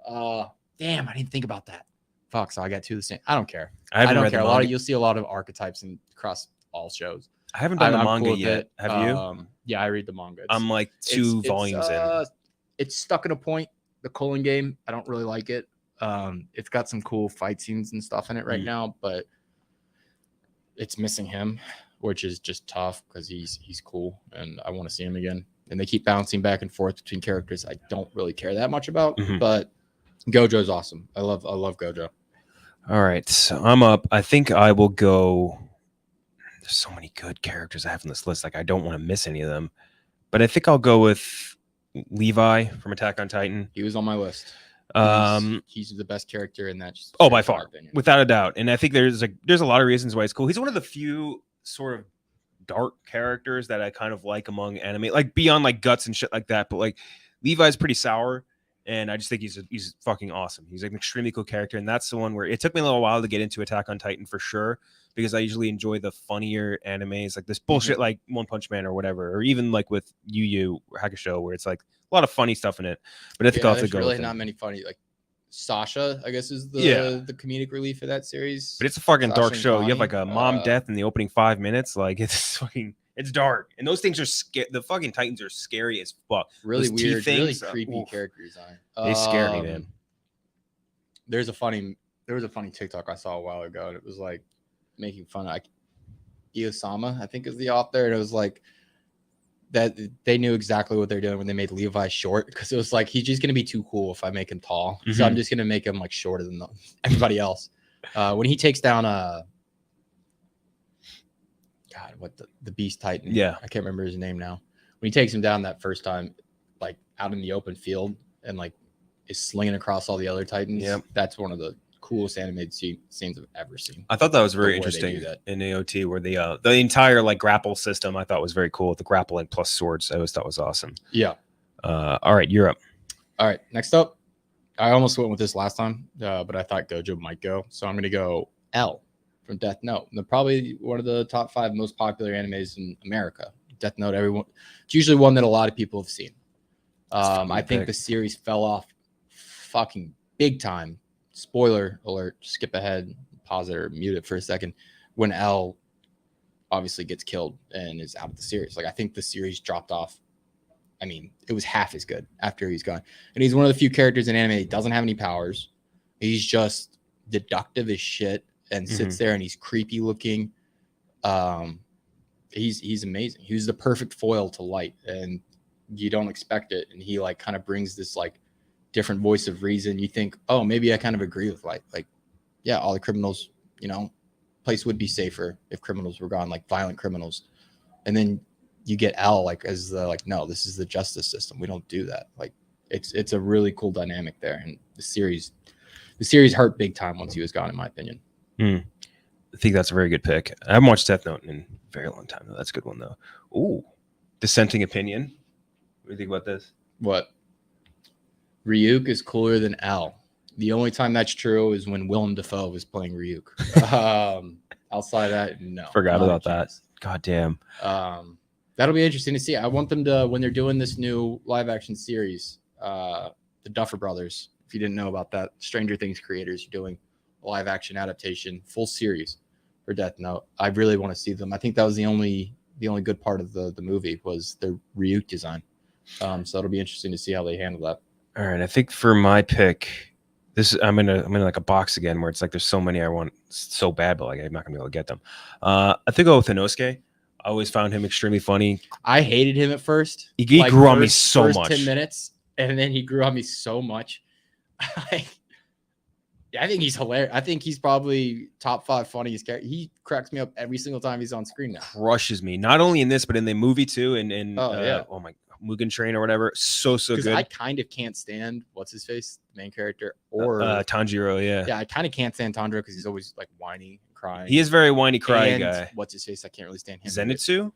Damn, I didn't think about that. Fuck, so I got two of the same. I don't care. I don't care. You'll see a lot of archetypes across all shows. I haven't done the manga yet. Have you? Yeah, I read the manga. I'm two volumes in. It's stuck in a point. The Colon game, I don't really like it. It's got some cool fight scenes and stuff in it right now, but it's missing him, which is just tough because he's cool and I want to see him again. And they keep bouncing back and forth between characters I don't really care that much about, but Gojo's awesome. I love Gojo. All right, so I'm up. I think I will go. There's so many good characters I have on this list. I don't want to miss any of them, but I think I'll go with Levi from Attack on Titan. He was on my list. He's the best character in that. By far, without a doubt. And I think there's a lot of reasons why it's cool. He's one of the few sort of dark characters that I kind of like among anime, beyond guts and shit like that. But Levi's pretty sour, and I just think he's fucking awesome. He's an extremely cool character, and that's the one where it took me a little while to get into Attack on Titan for sure, because I usually enjoy the funnier animes this bullshit like One Punch Man or whatever, or even with Yu Yu Hakusho, where it's a lot of funny stuff in it. But I think I'll have to go. Really, not many funny. Sasha, I guess, is the comedic relief of that series. But it's a fucking dark show. You have a mom death in the opening 5 minutes. It's dark, and those things are scary. The fucking Titans are scary as fuck. Really those weird, things, really creepy character design. They scare me, man. There was a funny TikTok I saw a while ago, and it was making fun of Iosama, I think is the author, and it was that they knew exactly what they're doing when they made Levi short, because it was he's just gonna be too cool if I make him tall, so I'm just gonna make him shorter than everybody else. When he takes down the Beast Titan, I can't remember his name now. When he takes him down that first time, out in the open field and is slinging across all the other Titans, that's one of the coolest animated scenes I've ever seen. I thought that was very interesting in AOT, where the entire grapple system I thought was very cool. The grappling plus swords, I always thought was awesome. Yeah. All right, you're up. All right, next up, I almost went with this last time, but I thought Gojo might go, so I'm gonna go L from Death Note. They're probably one of the top 5 most popular animes in America. Death Note, it's usually one that a lot of people have seen. I think the series fell off fucking big time. Spoiler alert, skip ahead, pause it or mute it for a second. When L obviously gets killed and is out of the series. I think the series dropped off. I mean, it was half as good after he's gone. And he's one of the few characters in anime that doesn't have any powers. He's just deductive as shit and sits there and he's creepy looking. He's amazing. He's the perfect foil to Light, and you don't expect it. And he kind of brings this different voice of reason. You think, oh, maybe I kind of agree with Light. Yeah, all the criminals, place would be safer if criminals were gone, like violent criminals. And then you get L like as the like, no, this is the justice system. We don't do that. Like it's a really cool dynamic there. And the series hurt big time once he was gone, in my opinion. I think that's a very good pick. I haven't watched Death Note in a very long time, though. That's a good one, though. Ooh, dissenting opinion. What do you think about this? What? Ryuk is cooler than L. The only time that's true is when Willem Dafoe was playing Ryuk. Outside of that, no. Forgot about that. God damn. That'll be interesting to see. I want them to, when they're doing this new live action series, the Duffer Brothers, if you didn't know about that, Stranger Things creators are doing a live action adaptation, full series for Death Note. I really want to see them. I think that was the only good part of the movie was the Ryuk design. So it'll be interesting to see how they handle that. All right, I think for my pick, I'm in like a box again where it's like there's so many I want so bad, but like I'm not gonna be able to get them. I think I'll go with Inosuke. I always found him extremely funny. I hated him at first. He grew on me so much. 10 minutes, and then he grew on me so much. I think he's hilarious. I think he's probably top 5 funniest character. He cracks me up every single time he's on screen now. Crushes me. Not only in this, but in the movie too. And oh my Mugen Train or whatever. So good. I kind of can't stand what's his face, the main character, or Tanjiro. Yeah. I kind of can't stand Tanjiro because he's always like whiny and crying. He is very whiny, crying guy. What's his face? I can't really stand him. Zenitsu,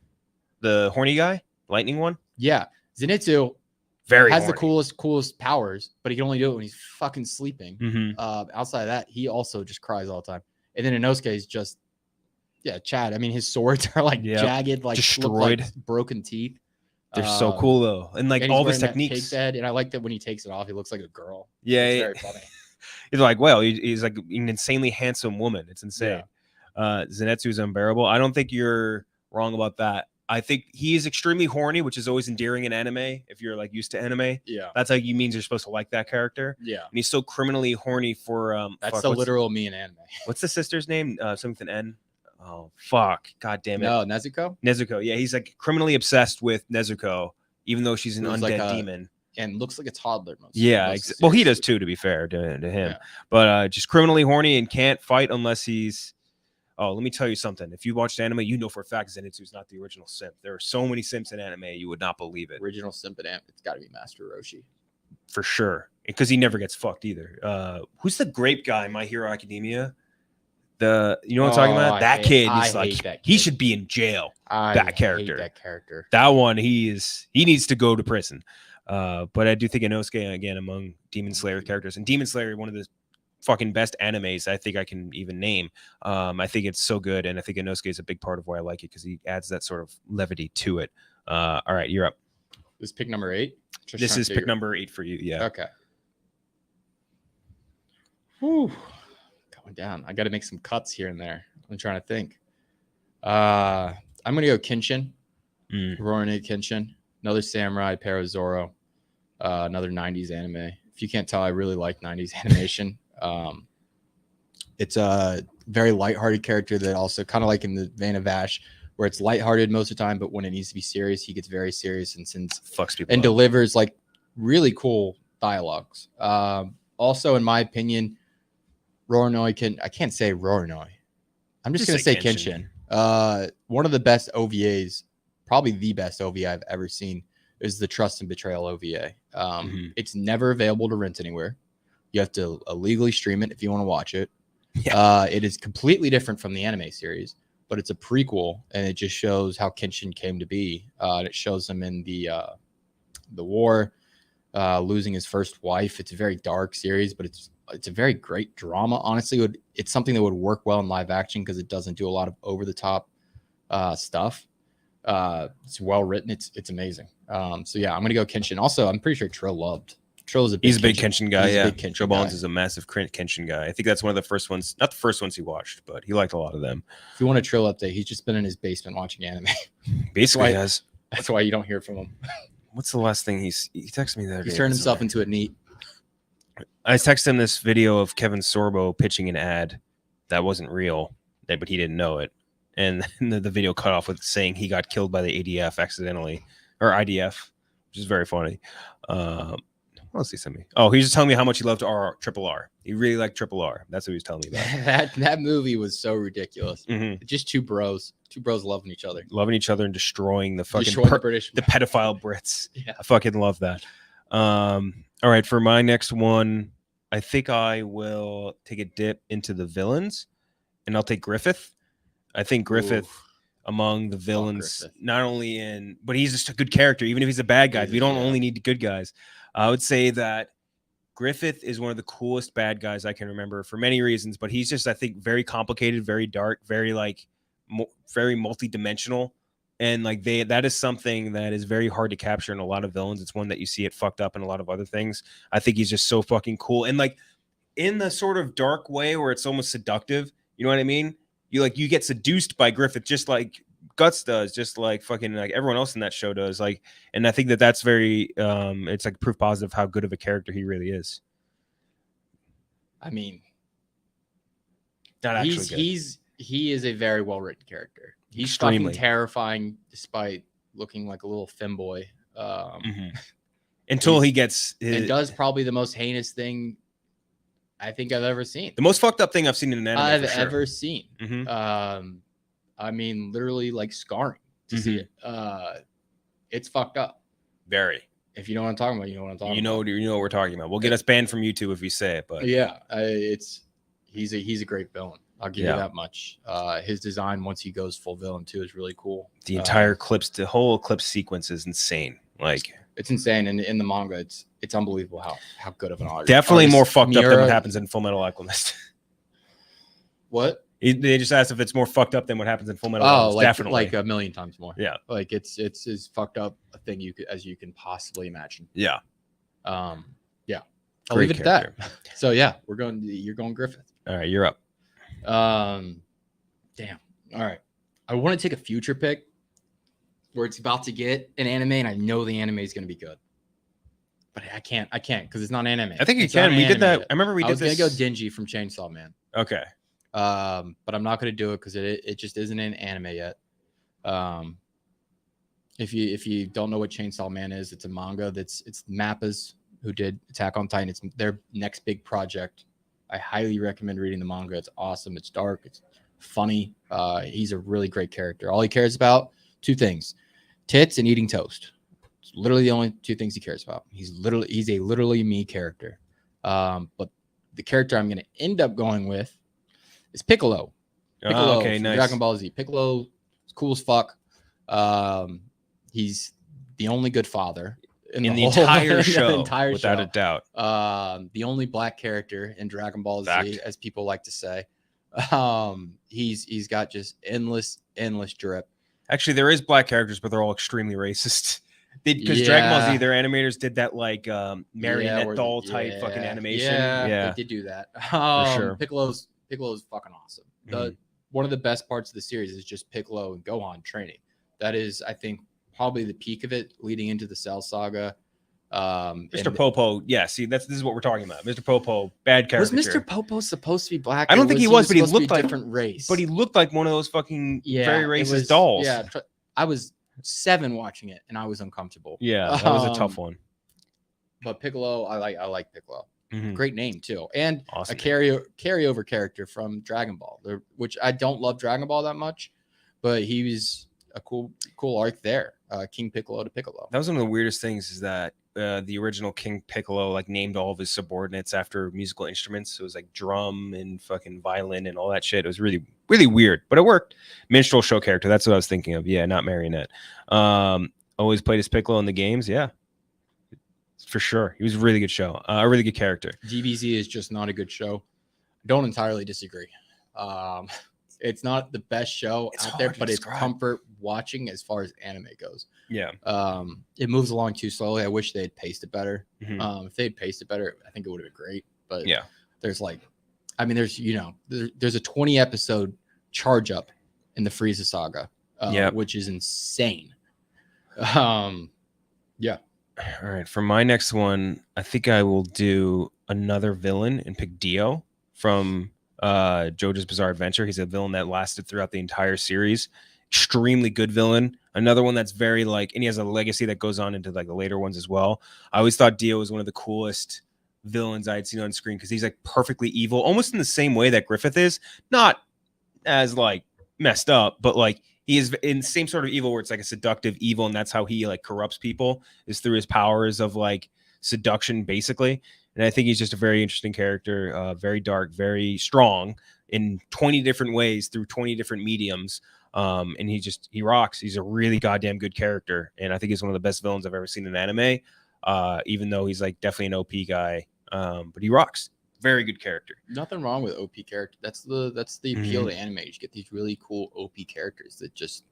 the horny guy, lightning one. Yeah, Zenitsu. Very has horny. the coolest powers, but he can only do it when he's fucking sleeping. Mm-hmm. Outside of that, he also just cries all the time. And then Inosuke is just, Chad. I mean, his swords are like jagged, like destroyed, like broken teeth. They're so cool though, and like all of his techniques. And I like that when he takes it off, he looks like a girl. Yeah, it's very funny. He's like, well, he's like an insanely handsome woman. It's insane. Zenitsu is unbearable. I don't think you're wrong about that. I think he is extremely horny, which is always endearing in anime. If you're like used to anime, that's like means you're supposed to like that character. Yeah, and he's so criminally horny for that's the literal me in anime. What's the sister's name? Something with an N. Oh fuck! God damn it! No, Nezuko. Nezuko. Yeah, he's like criminally obsessed with Nezuko, even though she's an undead demon and looks like a toddler. Well, he does too, to be fair to him. Yeah. But just criminally horny and can't fight unless he's. Oh, let me tell you something. If you watched anime, you know for a fact Zenitsu's not the original simp. There are so many simps in anime, you would not believe it. Original simp in anime, it's got to be Master Roshi. For sure. Because he never gets fucked either. Who's the grape guy in My Hero Academia? You know what I'm talking about? That kid is like, he should be in jail. That character. That one, he needs to go to prison. But I do think Inosuke, again, among Demon Slayer characters. And Demon Slayer, one of the fucking best animes I think I can even name. I think it's so good, and I think Inosuke is a big part of why I like it because he adds that sort of levity to it. All right, you're up. This is pick number 8. This is pick number 8 for you. Yeah. Okay. Whew. Going down. I got to make some cuts here and there. I'm trying to think. I'm gonna go Kenshin. Rurouni Kenshin. Another samurai pair of Zoro. Another 90s anime. If you can't tell, I really like 90s animation. It's a very lighthearted character that also kind of like in the vein of Ash, where it's lighthearted most of the time, but when it needs to be serious, he gets very serious and fucks people and up. Delivers like really cool dialogues. Also, in my opinion, I can't say Rurouni. I'm just gonna say Kenshin. One of the best OVAs, probably the best OVA I've ever seen, is the Trust and Betrayal OVA. It's never available to rent anywhere. You have to illegally stream it if you want to watch it. Yeah. It is completely different from the anime series, but it's a prequel, and it just shows how Kenshin came to be. And it shows him in the war, losing his first wife. It's a very dark series, but it's a very great drama. Honestly, it's something that would work well in live action because it doesn't do a lot of over the top stuff. It's well written. It's amazing. So yeah, I'm gonna go Kenshin. Also, I'm pretty sure Trill loved. Trill is he's a big Kenshin guy. Yeah, Trill Bones is a massive Kenshin guy. I think that's one of the first ones, not the first ones he watched, but he liked a lot of them. If you want a Trill update, he's just been in his basement watching anime. Basically, that's why you don't hear from him. What's the last thing he texted me the other day? He turned himself into a NEET. I texted him this video of Kevin Sorbo pitching an ad that wasn't real, but he didn't know it. And the video cut off with saying he got killed by the ADF accidentally, or IDF, which is very funny. What else he sent me? Oh, he was just telling me how much he loved Triple R. He really liked Triple R. That's what he was telling me about. that movie was so ridiculous. Just two bros loving each other, and destroying the fucking the pedophile Brits. Yeah, I fucking love that. All right, for my next one, I think I will take a dip into the villains, and I'll take Griffith. I think Griffith among the villains, not only but he's just a good character, even if he's a bad guy. We don't only need good guys. I would say that Griffith is one of the coolest bad guys I can remember for many reasons, but he's just, I think, very complicated, very dark, very very multi-dimensional. And like that is something that is very hard to capture in a lot of villains. It's one that you see it fucked up in a lot of other things. I think he's just so fucking cool. And like in the sort of dark way where it's almost seductive, you know what I mean? You get seduced by Griffith just like Guts does, just like fucking like everyone else in that show does. Like, and I think that's very it's like proof positive how good of a character he really is. I mean, not actually he is a very well written character. He's extremely fucking terrifying despite looking like a little femboy. Until he gets and does probably the most heinous thing I think I've ever seen. The most fucked up thing I've seen in an anime I've ever seen. I mean, literally like scarring to see it. It's fucked up. Very. If you know what I'm talking about, you know what I'm talking about. You know what we're talking about. We'll get us banned from YouTube if we say it, but yeah, he's a great villain. I'll give you that much. His design once he goes full villain too is really cool. The entire the whole Eclipse sequence is insane. Like it's insane. And in the manga, it's unbelievable how good of an artist. Definitely more fucked up than what happens in Full Metal Alchemist. What? They just asked if it's more fucked up than what happens in Full Metal Alchemist. Definitely, like a million times more. Yeah, like it's as fucked up a thing as you can possibly imagine. Yeah. Yeah. I'll leave it at that. So yeah, you're going Griffith. All right, you're up. Damn. All right. I want to take a future pick where it's about to get an anime, and I know the anime is going to be good, but I can't because it's not anime. I think you can. We did that. I remember we did this. I was going to go Dingy from Chainsaw Man. Okay. But I'm not going to do it because it just isn't an anime yet. If you don't know what Chainsaw Man is, it's a manga it's Mappa's who did Attack on Titan. It's their next big project. I highly recommend reading the manga. It's awesome. It's dark. It's funny. He's a really great character. All he cares about, two things: tits and eating toast. It's literally the only two things he cares about. He's a literally me character. But the character I'm going to end up going with is Piccolo. Piccolo from nice. Dragon Ball Z. Piccolo is cool as fuck. He's the only good father in the entire show, without a doubt. The only black character in Dragon Ball Z, as people like to say. He's got just endless drip. Actually, there is black characters, but they're all extremely racist. Because Dragon Ball Z, their animators did that like marionette doll type fucking animation. Yeah, they did do that. For sure. Piccolo's fucking awesome. One of the best parts of the series is just Piccolo and Gohan training. That is, I think, probably the peak of it, leading into the Cell Saga. Mr. Popo, this is what we're talking about. Mr. Popo, bad character. Was Mr. Popo supposed to be black? I don't think he was, but he looked like a different race. But he looked like one of those fucking very racist dolls. Yeah, I was 7 watching it, and I was uncomfortable. Yeah, that was a tough one. But Piccolo, I like Piccolo. Great name too, and awesome. A carryover character from Dragon Ball, which I don't love Dragon Ball that much, but he was a cool arc there. King Piccolo to Piccolo. That was one of the weirdest things is that the original King Piccolo like named all of his subordinates after musical instruments. So it was like drum and fucking violin and all that shit. It was really, really weird, but it worked. Minstrel show character. That's what I was thinking of. Yeah, not marionette. Always played as Piccolo in the games. Yeah, for sure. He was a really good show. A really good character. DBZ is just not a good show. Don't entirely disagree. It's not the best show out there, but it's comfort watching as far as anime goes. Yeah. It moves along too slowly. I wish they'd paced it better. If they'd paced it better, I think it would have been great. But yeah, there's a 20 episode charge up in the Frieza saga, which is insane. Yeah. All right. For my next one, I think I will do another villain and pick Dio from JoJo's Bizarre Adventure. He's a villain that lasted throughout the entire series. extremely good villain. Another one that's very like, and he has a legacy that goes on into like the later ones as well. I always thought Dio was one of the coolest villains I had seen on screen because he's like perfectly evil, almost in the same way that Griffith is. Not as like messed up, but like he is in the same sort of evil where it's like a seductive evil, and that's how he like corrupts people, is through his powers of like seduction, basically. And I think he's just a very interesting character, very dark, very strong in 20 different ways through 20 different mediums. And he rocks. He's a really goddamn good character, and I think he's one of the best villains I've ever seen in anime. Even though he's like definitely an OP guy, but he rocks. Very good character. Nothing wrong with OP character. That's the appeal to anime. You get these really cool OP characters that just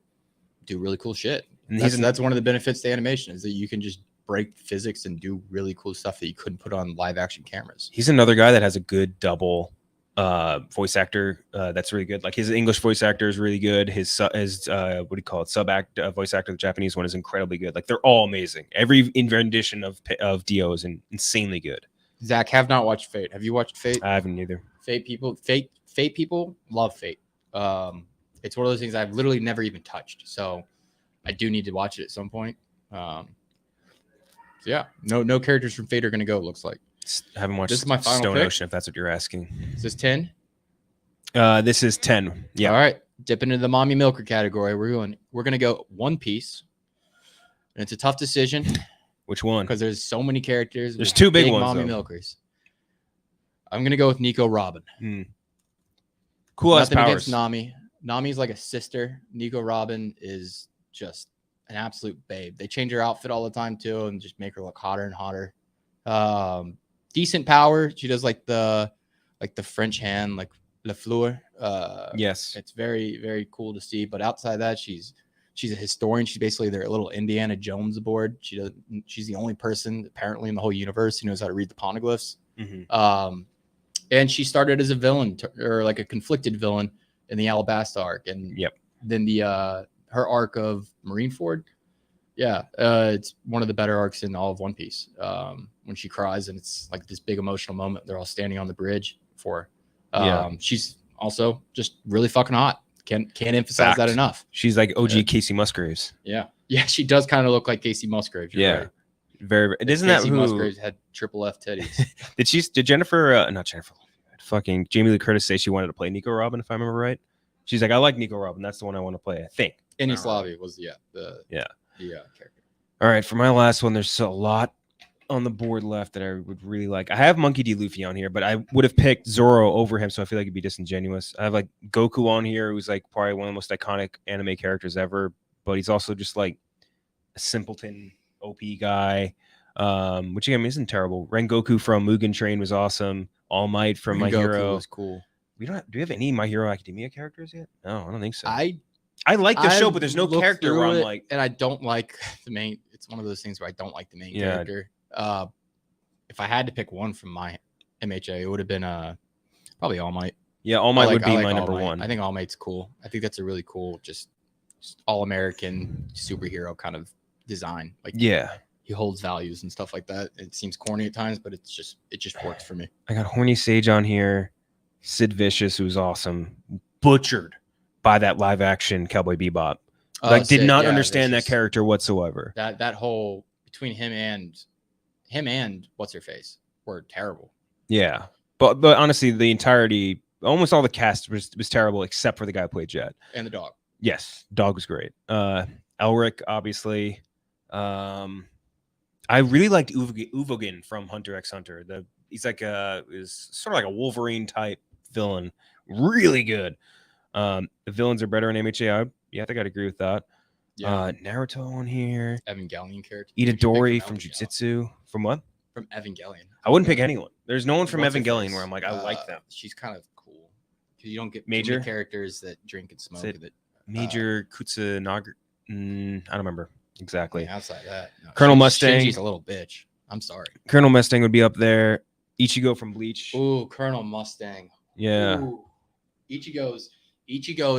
do really cool shit. And that's one of the benefits to animation, is that you can just break physics and do really cool stuff that you couldn't put on live action cameras. He's another guy that has a good double voice actor that's really good. Like his English voice actor is really good. His what do you call it, voice actor, the Japanese one, is incredibly good. Like they're all amazing. Every rendition of Dio is insanely good. Zach, have not watched Fate. Have you watched Fate? I haven't either. Fate people love Fate. It's one of those things I've literally never even touched, so I do need to watch it at some point. So yeah, no characters from Fate are going to go. It looks like. I haven't watched This is my final Stone pick. Ocean, if that's what you're asking. Is this 10? This is 10. Yeah. All right. Dipping into the mommy milker category. We're gonna go One Piece. And it's a tough decision. Which one? Because there's so many characters. There's two big ones, mommy though. milkers. I'm gonna go with Nico Robin. Cool as Nothing powers. against Nami. Nami's like a sister. Nico Robin is just an absolute babe. They change her outfit all the time too, and just make her look hotter and hotter. Decent power. She does like the French hand, like Le Fleur. Yes. It's very, very cool to see. But outside of that, she's a historian. She's basically their little Indiana Jones aboard. She's the only person apparently in the whole universe who knows how to read the poneglyphs. And she started as a villain or like a conflicted villain in the Alabasta arc, and then her arc of Marineford. Yeah, it's one of the better arcs in all of One Piece. When she cries and it's like this big emotional moment, they're all standing on the bridge for her. She's also just really fucking hot. Can't emphasize that enough. She's like OG Casey Musgraves. Yeah, she does kind of look like Casey Musgraves. You're right. Very. Isn't that Casey who Musgraves had triple F titties? Did Jennifer? Not Jennifer. Fucking Jamie Lee Curtis say she wanted to play Nico Robin, if I remember right. She's like, I like Nico Robin. That's the one I want to play. I think. Inislavi was the character. All right, for my last one, there's a lot on the board left that I would really like. I have Monkey D. Luffy on here, but I would have picked Zoro over him, so I feel like it'd be disingenuous. I have like Goku on here, who's like probably one of the most iconic anime characters ever, but he's also just like a simpleton OP guy, which again isn't terrible. Rengoku from Mugen Train was awesome. All Might from My Hero was cool. Do we have any My Hero Academia characters yet? No, I don't think so. I like the show, but there's no character where I'm like, and I don't like the main. It's one of those things where I don't like the main character. If I had to pick one from my MHA, it would have been probably All Might. Yeah, All Might would be my number one. I think All Might's cool. I think that's a really cool, just all American superhero kind of design. Like, he holds values and stuff like that. It seems corny at times, but it just works for me. I got Horny Sage on here, Sid Vicious, who's awesome, butchered by that live action Cowboy Bebop. Did not understand that character whatsoever. That whole between him and what's her face were terrible. Yeah, but honestly, the entirety, almost all the cast was terrible except for the guy who played Jet and the dog. Yes, dog was great. Elric, obviously. I really liked Uvogin from Hunter x Hunter. He's like is sort of like a Wolverine type villain. Really good. The villains are better in MHA. I think I'd agree with that. Yeah. Naruto on here. Evangelion character. Itadori from Jujutsu. From what? From Evangelion. I wouldn't pick anyone. There's no one from Evangelion where I'm like, I like them. She's kind of cool. Because you don't get Major characters that drink and smoke. Major Kusanagi. I don't remember exactly. Outside that, Colonel Mustang. She's a little bitch. I'm sorry. Colonel Mustang would be up there. Ichigo from Bleach. Ooh, Colonel Mustang. Yeah. Ooh. Ichigo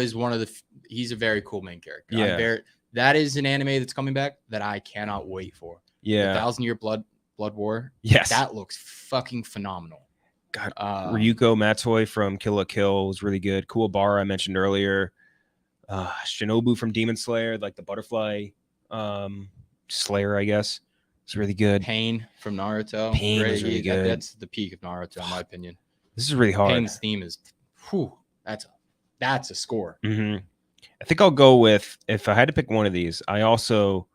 is one of the. He's a very cool main character. Yeah. That is an anime that's coming back that I cannot wait for. Yeah. 1,000-Year Blood War. Yes. That looks fucking phenomenal. God. Ryuko Matoi from Kill la Kill was really good. Kuwabara I mentioned earlier. Shinobu from Demon Slayer, like the butterfly Slayer, I guess. It's really good. Pain from Naruto. Pain is really good. That's the peak of Naruto, in my opinion. This is really hard. Pain's theme is, that's a score. Mm-hmm. I think I'll go with, if I had to pick one of these, I also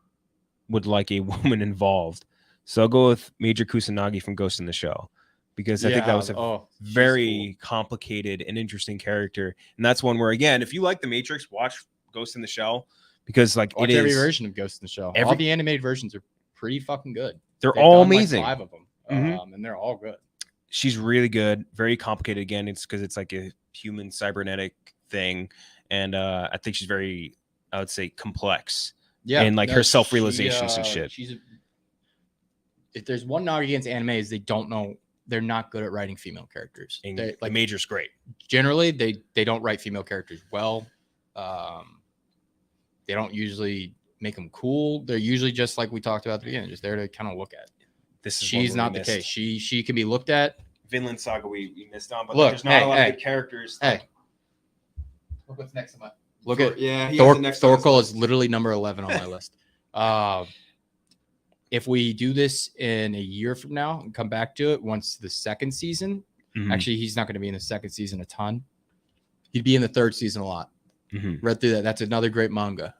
would like a woman involved. So I'll go with Major Kusanagi from Ghost in the Shell, because I think that was a very complicated and interesting character. And that's one where, again, if you like The Matrix, watch Ghost in the Shell, because like watch every version of Ghost in the Shell. All the animated versions are pretty fucking good. They've all amazing. Like 5 of them, and they're all good. She's really good. Very complicated. Again, it's because it's like a human cybernetic thing, and I think she's very, I would say, complex. Yeah, and like her self-realizations and shit. If there's one knock against anime is they don't know. They're not good at writing female characters. Like Major's great. Generally, they don't write female characters well. They don't usually make them cool. They're usually just like we talked about at the beginning, just there to kind of look at. She's not the case. She can be looked at. Vinland Saga we missed on, but look, there's not a lot of good characters. Look what's next on my look at Thorkel is literally number 11 on my list. If we do this in a year from now and come back to it once the second season, actually he's not going to be in the second season a ton. He'd be in the third season a lot. Read through that. That's another great manga.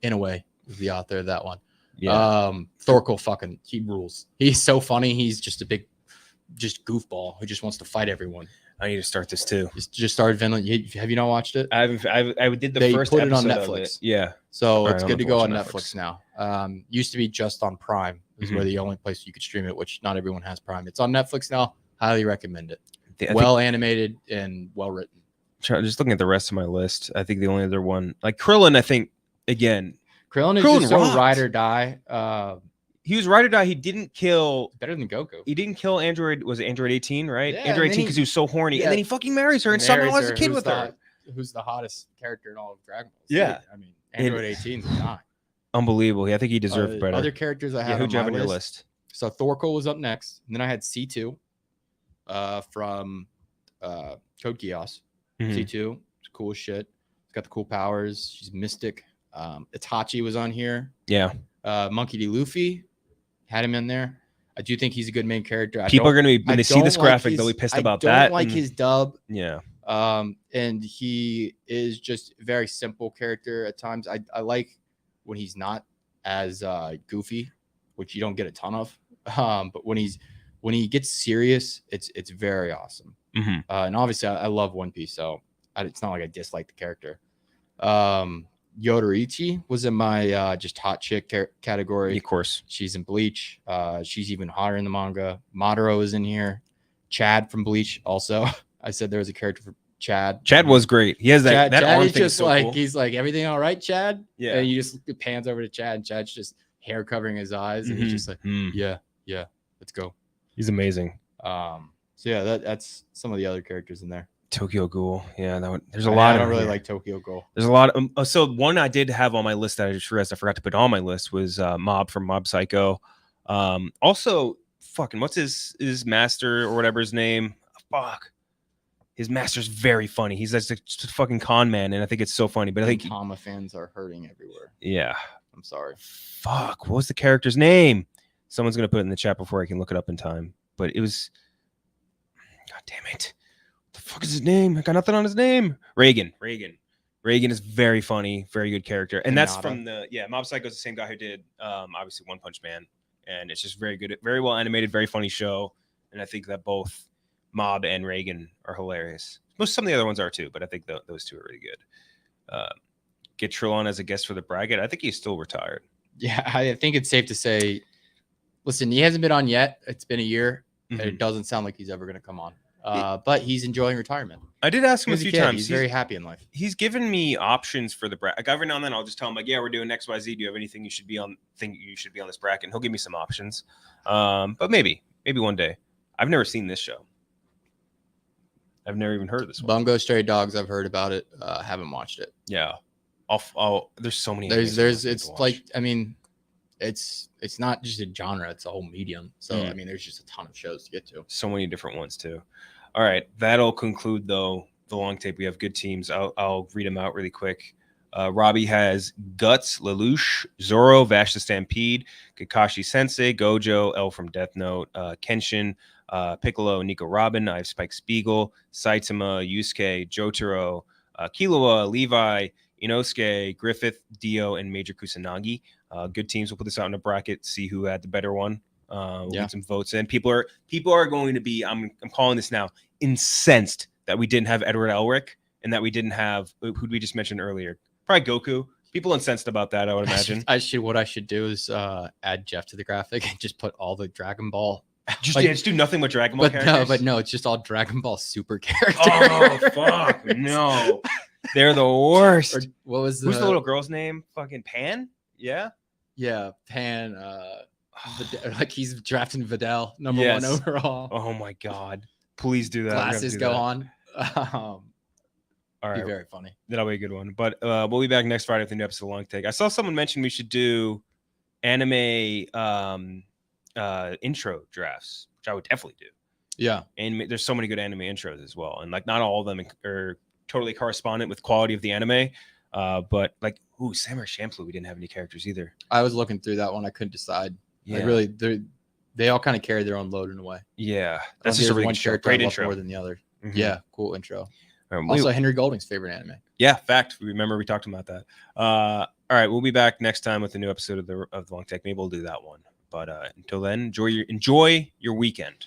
In a way, is the author of that one. Yeah. Thorkel he rules. He's so funny. He's just a big goofball who just wants to fight everyone. I need to start this too. Just started Vinland. Have you not watched it? I did the first episode on Netflix. Yeah. So it's good to go on Netflix now. Used to be just on Prime. Is where the only place you could stream it, which not everyone has Prime. It's on Netflix now. Highly recommend it. Well animated and well written. Just looking at the rest of my list, I think the only other one, like Krillin, I think, again. Krillin is just so ride or die. He was ride or die. He didn't kill. Better than Goku. He didn't kill Android. Was it Android 18, right? Yeah, Android 18 because he was so horny. Yeah. And then he fucking marries her and somehow has a kid with her. Who's the hottest character in all of Dragon Ball? Yeah. I mean, Android 18 is not. Unbelievable. I think he deserved better. Other characters I have who'd you have on your list? So Thorkel was up next. And then I had C2 from Code Geass. C2. Cool as shit. It's got the cool powers. She's mystic. Itachi was on here. Yeah. Monkey D. Luffy had him in there. I do think he's a good main character. People are going to be, when they see this graphic, they'll be pissed about that. I don't like his dub. Yeah. And he is just a very simple character at times. I like when he's not as goofy, which you don't get a ton of. But when he gets serious, it's very awesome. And obviously, I love One Piece, so it's not like I dislike the character. Yoruichi was in my just hot chick category. Of course. She's in Bleach. She's even hotter in the manga. Madara is in here. Chad from Bleach also. I said there was a character for Chad. Chad was great. He has that Chad arm is thing. Just so like cool. He's like, everything all right, Chad? Yeah. And you just pans over to Chad, and Chad's just hair covering his eyes, and he's just like, yeah, let's go. He's amazing. So yeah, that's some of the other characters in there. Tokyo Ghoul. Yeah, there's a lot. I don't really like Tokyo Ghoul. There's a lot of so one I did have on my list that I just realized I forgot to put on my list was Mob from Mob Psycho. Also, fucking what's his master or whatever his name? Fuck. His master's very funny. He's just a fucking con man, and I think it's so funny. But I think Tama fans are hurting everywhere. Yeah. I'm sorry. Fuck. What was the character's name? Someone's gonna put it in the chat before I can look it up in time. But it was God damn it. The fuck is his name? I got nothing on his name. Reagan is very funny, very good character, and that's from Mob Psycho is the same guy who did obviously One Punch Man, and it's just very good, very well animated, very funny show, and I think that both Mob and Reagan are hilarious. Some of the other ones are too, but I think those two are really good. Get Trill on as a guest for the bracket. I think he's still retired. Yeah, I think it's safe to say. Listen, he hasn't been on yet. It's been a year, and it doesn't sound like he's ever going to come on. But he's enjoying retirement. I did ask him a few times. He's very happy in life. He's given me options for the bracket. Like every now and then, I'll just tell him like, "Yeah, we're doing XYZ. Do you have anything you should be on? Think you should be on this bracket?" And he'll give me some options. But maybe one day. I've never seen this show. I've never even heard of this one. Bungo Stray Dogs. I've heard about it. Haven't watched it. Yeah. There's so many. There's. It's like I mean, it's not just a genre. It's a whole medium. So I mean, there's just a ton of shows to get to. So many different ones too. All right, that'll conclude though the long tape. We have good teams. I'll read them out really quick. Robbie has Guts, Lelouch, Zoro, Vash the Stampede, Kakashi Sensei, Gojo, L from Death Note, Kenshin, Piccolo, Nico Robin. I have Spike Spiegel, Saitama, Yusuke, Jotaro, Killua, Levi, Inosuke, Griffith, Dio, and Major Kusanagi. Good teams. We'll put this out in a bracket, see who had the better one. We'll get some votes in. People are going to be, I'm calling this now, incensed that we didn't have Edward Elric and that we didn't have, who we just mentioned earlier? Probably Goku. People incensed about that, I would imagine. What I should do is add Jeff to the graphic and just put all the Dragon Ball. Just do nothing with Dragon Ball characters. No, it's just all Dragon Ball Super characters. Oh fuck no, they're the worst. Or who's the little girl's name? Fucking Pan? Yeah, Pan. Like he's drafting Videl #1 overall. Oh my god, please do that. Glasses go on. All right, be very funny. That'll be a good one. But we'll be back next Friday with a new episode of Long Take. I saw someone mention we should do anime intro drafts, which I would definitely do. Yeah, and there's so many good anime intros as well, and like not all of them are totally correspondent with quality of the anime. But like, Samurai Champloo, we didn't have any characters either. I was looking through that one. I couldn't decide. Yeah, like really, they all kind of carry their own load in a way. Yeah, that's just a really one character great intro more than the other. Mm-hmm. Yeah, cool intro. Also, Henry Golding's favorite anime. Yeah, fact. Remember we talked about that. All right, we'll be back next time with a new episode of the Long Take. Maybe we'll do that one. But until then, enjoy your weekend.